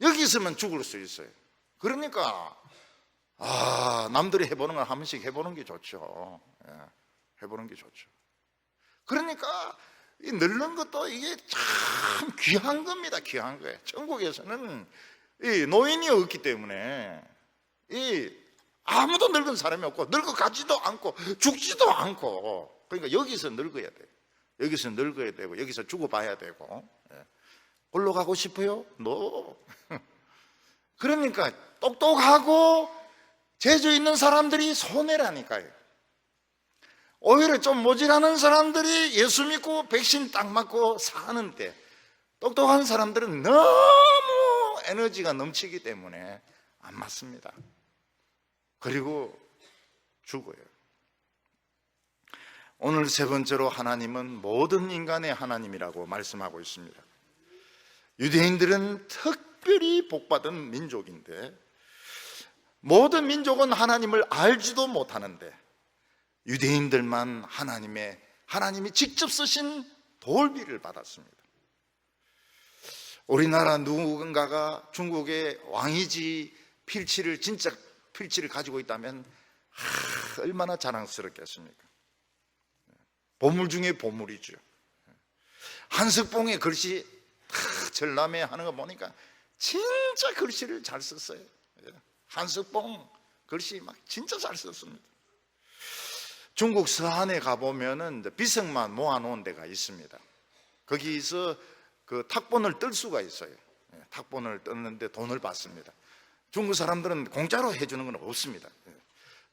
여기 있으면 죽을 수 있어요. 그러니까 남들이 해보는 걸 한 번씩 해보는 게 좋죠. 해보는 게 좋죠. 그러니까 이 늙는 것도 이게 참 귀한 겁니다. 귀한 거예요. 천국에서는 이 노인이 없기 때문에 이 아무도 늙은 사람이 없고 늙어가지도 않고 죽지도 않고, 그러니까 여기서 늙어야 돼요. 여기서 늙어야 되고 여기서 죽어봐야 되고. 골로 가고 싶어요? No. 그러니까 똑똑하고 재주 있는 사람들이 손해라니까요. 오히려 좀 모질하는 사람들이 예수 믿고 백신 딱 맞고 사는데, 똑똑한 사람들은 너무 에너지가 넘치기 때문에 안 맞습니다. 그리고 죽어요. 오늘 세 번째로 하나님은 모든 인간의 하나님이라고 말씀하고 있습니다. 유대인들은 특별히 복받은 민족인데, 모든 민족은 하나님을 알지도 못하는데 유대인들만 하나님이 직접 쓰신 돌비를 받았습니다. 우리나라 누군가가 중국의 왕이지 진짜 필치를 가지고 있다면 얼마나 자랑스럽겠습니까? 보물 중에 보물이죠. 한석봉의 글씨 전람회 하는 거 보니까 진짜 글씨를 잘 썼어요. 한석봉 글씨 막 진짜 잘 썼습니다. 중국 서안에 가보면은 비석만 모아놓은 데가 있습니다. 거기서 그 탁본을 뜰 수가 있어요. 탁본을 떴는데 돈을 받습니다. 중국 사람들은 공짜로 해주는 건 없습니다.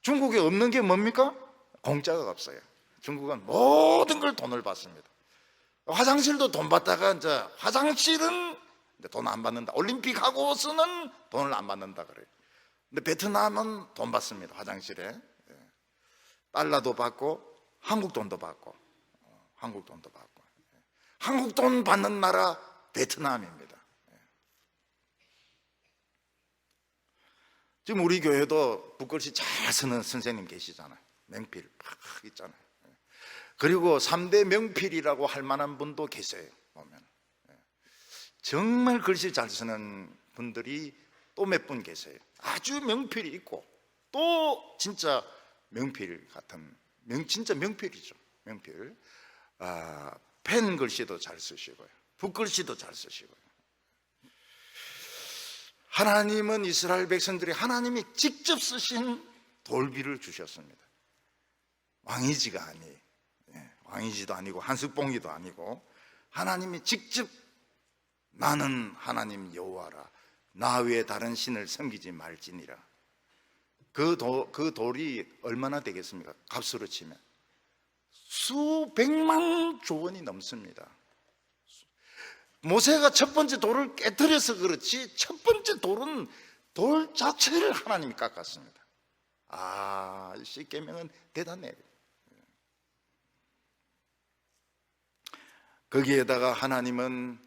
중국에 없는 게 뭡니까? 공짜가 없어요. 중국은 모든 걸 돈을 받습니다. 화장실도 돈 받다가 이제 화장실은 돈 안 받는다. 올림픽 하고서는 돈을 안 받는다 그래요. 근데 베트남은 돈 받습니다. 화장실에 달러도 받고 한국 돈도 받고 한국 돈도 받고. 한국 돈 받는 나라 베트남입니다. 지금 우리 교회도 붓글씨 잘 쓰는 선생님 계시잖아요. 명필 팍 있잖아요. 그리고 3대 명필이라고 할 만한 분도 계세요. 보면 정말 글씨 잘 쓰는 분들이 또 몇 분 계세요. 아주 명필이 있고 또 진짜 명필 같은 진짜 명필이죠. 명필. 펜 글씨도 잘 쓰시고요. 붓글씨도 잘 쓰시고요. 하나님은 이스라엘 백성들이 하나님이 직접 쓰신 돌비를 주셨습니다. 왕이지도 아니고 한석봉이도 아니고 하나님이 직접 나는 하나님 여호와라 나 외에 다른 신을 섬기지 말지니라. 그 돌이 얼마나 되겠습니까? 값으로 치면 수백만 조원이 넘습니다. 모세가 첫 번째 돌을 깨뜨려서 그렇지 첫 번째 돌은 돌 자체를 하나님이 깎았습니다. 십계명은 대단해요. 거기에다가 하나님은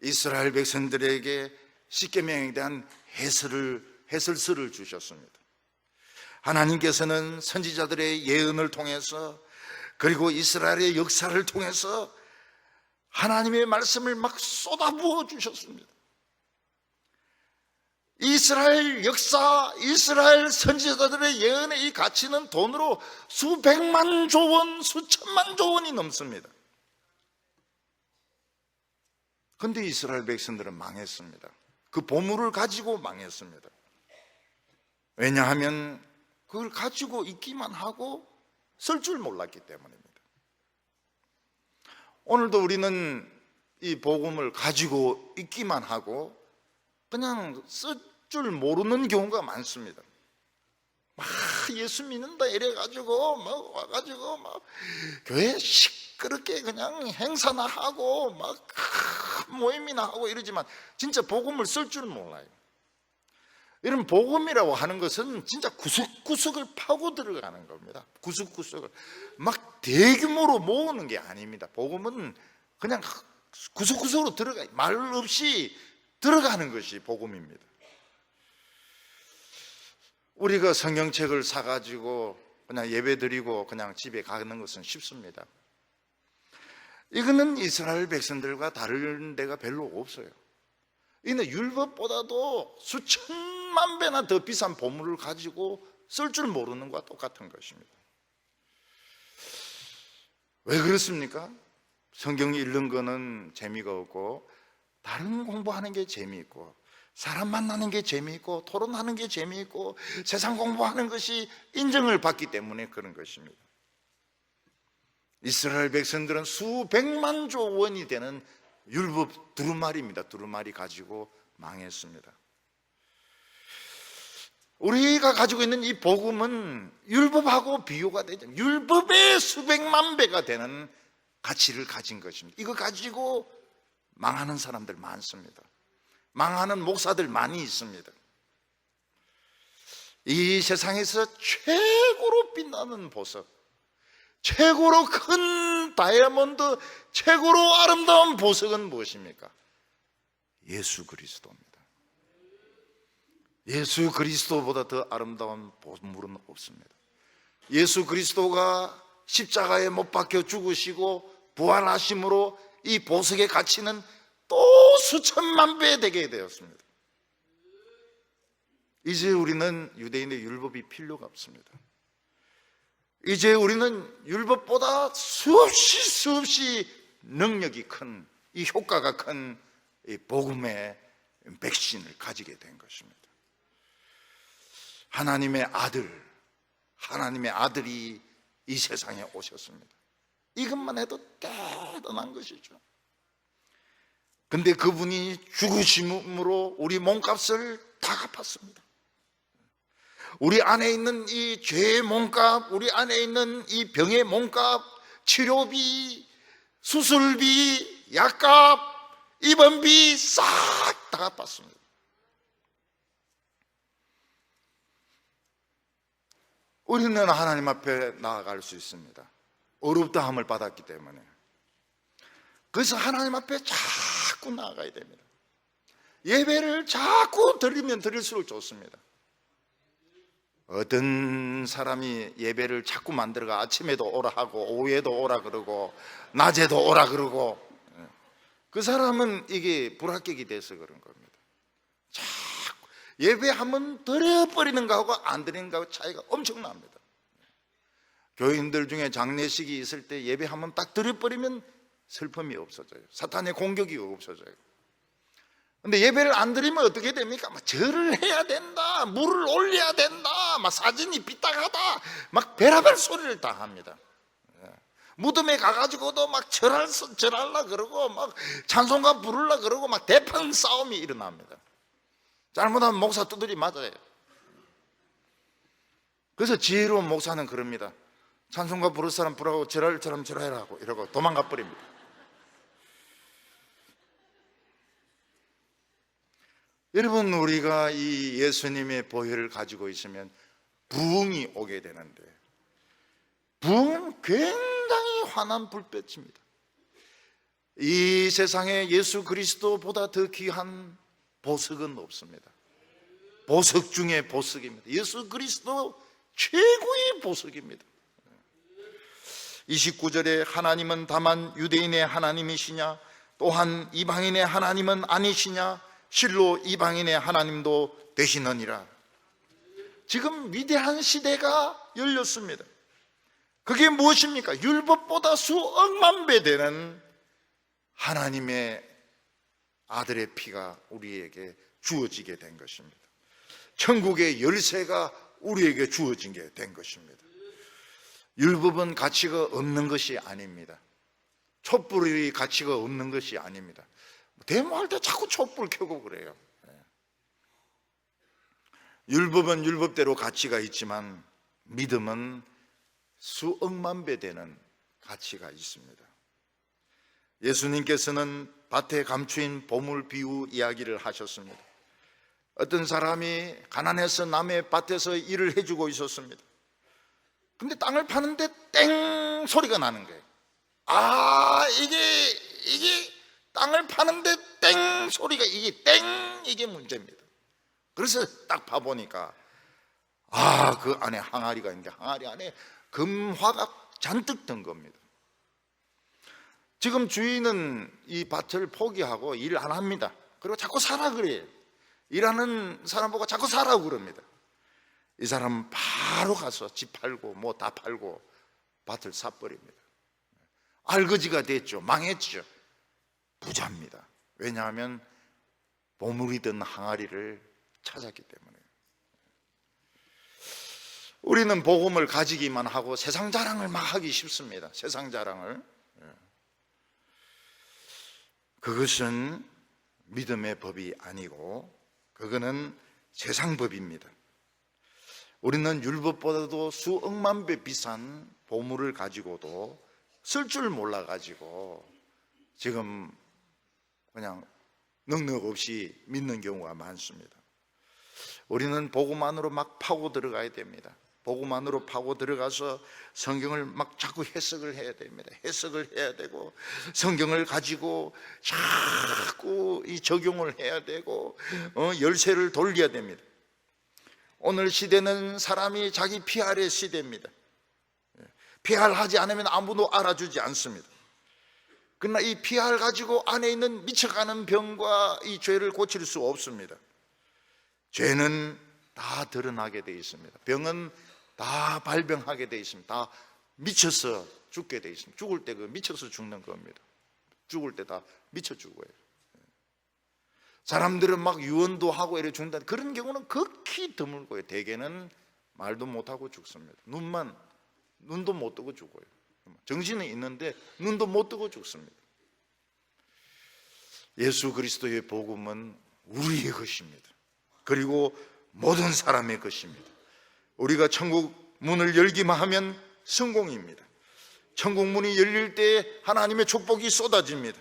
이스라엘 백성들에게 십계명에 대한 해설서를 주셨습니다. 하나님께서는 선지자들의 예언을 통해서 그리고 이스라엘의 역사를 통해서 하나님의 말씀을 막 쏟아부어 주셨습니다. 이스라엘 역사, 이스라엘 선지자들의 예언의 이 가치는 돈으로 수백만 조원, 수천만 조원이 넘습니다. 그런데 이스라엘 백성들은 망했습니다. 그 보물을 가지고 망했습니다. 왜냐하면 그걸 가지고 있기만 하고 쓸 줄 몰랐기 때문입니다. 오늘도 우리는 이 복음을 가지고 있기만 하고 그냥 쓸 줄 모르는 경우가 많습니다. 막 예수 믿는다 이래가지고 막 와가지고 막 교회 시끄럽게 그냥 행사나 하고 막 모임이나 하고 이러지만 진짜 복음을 쓸 줄 몰라요. 이런 복음이라고 하는 것은 진짜 구석구석을 파고 들어가는 겁니다. 구석구석을 막 대규모로 모으는 게 아닙니다. 복음은 그냥 구석구석으로 말 없이 들어가는 것이 복음입니다. 우리가 성경책을 사가지고 그냥 예배 드리고 그냥 집에 가는 것은 쉽습니다. 이거는 이스라엘 백성들과 다른 데가 별로 없어요. 이는 율법보다도 수천만 배나 더 비싼 보물을 가지고 쓸 줄 모르는 것과 똑같은 것입니다. 왜 그렇습니까? 성경 읽는 거는 재미가 없고 다른 공부하는 게 재미있고 사람 만나는 게 재미있고 토론하는 게 재미있고 세상 공부하는 것이 인정을 받기 때문에 그런 것입니다. 이스라엘 백성들은 수백만 조 원이 되는 율법 두루마리입니다. 두루마리 가지고 망했습니다. 우리가 가지고 있는 이 복음은 율법하고 비교가 되죠. 율법의 수백만 배가 되는 가치를 가진 것입니다. 이거 가지고 망하는 사람들 많습니다. 망하는 목사들 많이 있습니다. 이 세상에서 최고로 빛나는 보석, 최고로 큰 다이아몬드, 최고로 아름다운 보석은 무엇입니까? 예수 그리스도입니다. 예수 그리스도보다 더 아름다운 보물은 없습니다. 예수 그리스도가 십자가에 못 박혀 죽으시고 부활하심으로 이 보석의 가치는 또 수천만 배 되게 되었습니다. 이제 우리는 유대인의 율법이 필요가 없습니다. 이제 우리는 율법보다 수없이 능력이 큰, 이 효과가 큰 이 복음의 백신을 가지게 된 것입니다. 하나님의 아들이 이 세상에 오셨습니다. 이것만 해도 대단한 것이죠. 근데 그분이 죽으심으로 우리 몸값을 다 갚았습니다. 우리 안에 있는 이 죄의 몸값, 우리 안에 있는 이 병의 몸값, 치료비, 수술비, 약값, 입원비 싹 다 갚았습니다. 우리는 하나님 앞에 나아갈 수 있습니다. 어렵다함을 받았기 때문에. 그래서 하나님 앞에 자꾸 나아가야 됩니다. 예배를 자꾸 드리면 드릴수록 좋습니다. 어떤 사람이 예배를 자꾸 만들어가 아침에도 오라 하고 오후에도 오라 그러고 낮에도 오라 그러고, 그 사람은 이게 불합격이 돼서 그런 겁니다. 자꾸 예배하면 드려버리는 거하고 안 드리는 거하고 차이가 엄청납니다. 교인들 중에 장례식이 있을 때 예배하면 딱 드려버리면 슬픔이 없어져요. 사탄의 공격이 없어져요. 근데 예배를 안 드리면 어떻게 됩니까? 막 절을 해야 된다, 물을 올려야 된다, 막 사진이 삐딱하다, 막 별의별 소리를 다 합니다. 무덤에 가가지고도 막 절하려 그러고, 막 찬송가 부르려 그러고, 막 대판 싸움이 일어납니다. 잘못하면 목사 두드리 맞아요. 그래서 지혜로운 목사는 그럽니다. 찬송가 부를 사람 부르고 절할 사람 절하라고 이러고 도망가 버립니다. 여러분, 우리가 이 예수님의 보혈을 가지고 있으면 부흥이 오게 되는데, 부흥은 굉장히 환한 불빛입니다. 이 세상에 예수 그리스도보다 더 귀한 보석은 없습니다. 보석 중에 보석입니다. 예수 그리스도 최고의 보석입니다. 29절에 하나님은 다만 유대인의 하나님이시냐, 또한 이방인의 하나님은 아니시냐, 실로 이방인의 하나님도 되시느니라. 지금 위대한 시대가 열렸습니다. 그게 무엇입니까? 율법보다 수억만 배 되는 하나님의 아들의 피가 우리에게 주어지게 된 것입니다. 천국의 열쇠가 우리에게 주어진 게 된 것입니다. 율법은 가치가 없는 것이 아닙니다. 촛불이 가치가 없는 것이 아닙니다. 데모할 때 자꾸 촛불 켜고 그래요. 율법은 율법대로 가치가 있지만 믿음은 수억만 배 되는 가치가 있습니다. 예수님께서는 밭에 감추인 보물 비유 이야기를 하셨습니다. 어떤 사람이 가난해서 남의 밭에서 일을 해주고 있었습니다. 근데 땅을 파는데 땡 소리가 나는 거예요. 이게 땅을 파는데 땡 소리가, 이게 문제입니다. 그래서 딱 봐보니까 그 안에 항아리가 있는데 항아리 안에 금화가 잔뜩 든 겁니다. 지금 주인은 이 밭을 포기하고 일 안 합니다. 그리고 자꾸 사라 그래요. 일하는 사람 보고 자꾸 사라고 그럽니다. 이 사람은 바로 가서 집 팔고 뭐 다 팔고 밭을 사버립니다. 알거지가 됐죠. 망했죠. 부자입니다. 왜냐하면 보물이 든 항아리를 찾았기 때문에. 우리는 복음을 가지기만 하고 세상 자랑을 막 하기 쉽습니다. 세상 자랑을. 그것은 믿음의 법이 아니고 그거는 세상 법입니다. 우리는 율법보다도 수억만 배 비싼 보물을 가지고도 쓸 줄 몰라가지고 지금 그냥 능력 없이 믿는 경우가 많습니다. 우리는 복음 안으로 막 파고 들어가야 됩니다. 복음 안으로 파고 들어가서 성경을 막 자꾸 해석을 해야 됩니다. 해석을 해야 되고 성경을 가지고 자꾸 이 적용을 해야 되고 열쇠를 돌려야 됩니다. 오늘 시대는 사람이 자기 PR의 시대입니다. PR 하지 않으면 아무도 알아주지 않습니다. 그러나 이 PR 가지고 안에 있는 미쳐가는 병과 이 죄를 고칠 수 없습니다. 죄는 다 드러나게 되어 있습니다. 병은 다 발병하게 되어 있습니다. 다 미쳐서 죽게 되어 있습니다. 죽을 때 그 미쳐서 죽는 겁니다. 죽을 때 다 미쳐 죽어요. 사람들은 막 유언도 하고 이래 죽는다. 그런 경우는 극히 드물고요. 대개는 말도 못하고 죽습니다. 눈도 못 뜨고 죽어요. 정신은 있는데 눈도 못 뜨고 죽습니다. 예수 그리스도의 복음은 우리의 것입니다. 그리고 모든 사람의 것입니다. 우리가 천국 문을 열기만 하면 성공입니다. 천국 문이 열릴 때 하나님의 축복이 쏟아집니다.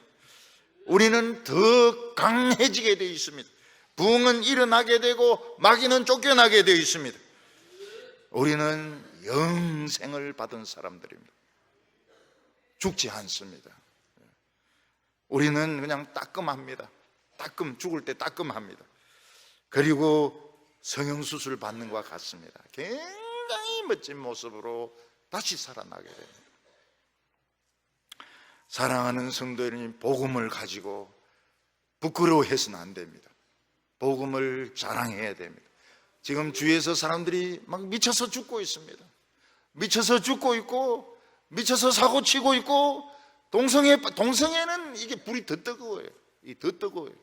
우리는 더 강해지게 되어 있습니다. 부흥은 일어나게 되고 마귀는 쫓겨나게 되어 있습니다. 우리는 영생을 받은 사람들입니다. 죽지 않습니다. 우리는 그냥 따끔합니다. 죽을 때 따끔합니다. 그리고 성형수술 받는 것과 같습니다. 굉장히 멋진 모습으로 다시 살아나게 됩니다. 사랑하는 성도 여러분, 복음을 가지고 부끄러워해서는 안 됩니다. 복음을 자랑해야 됩니다. 지금 주위에서 사람들이 막 미쳐서 죽고 있습니다. 미쳐서 죽고 있고 미쳐서 사고치고 있고 동성애는 이게 불이 더 뜨거워요. 더 뜨거워요.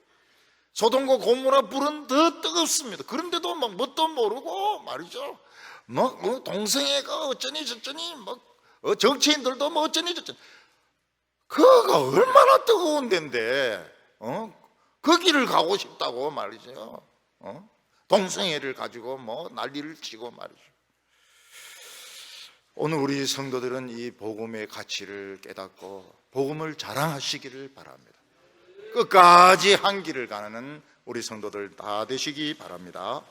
소돔과 고모라 불은 더 뜨겁습니다. 그런데도 막 뭣도 모르고 말이죠. 뭐 동성애가 어쩌니 저쩌니 정치인들도 뭐 어쩌니 저쩌니. 그거가 얼마나 뜨거운 데인데 거기를 가고 싶다고 말이죠. 동성애를 가지고 뭐 난리를 치고 말이죠. 오늘 우리 성도들은 이 복음의 가치를 깨닫고 복음을 자랑하시기를 바랍니다. 끝까지 한 길을 가는 우리 성도들 다 되시기 바랍니다.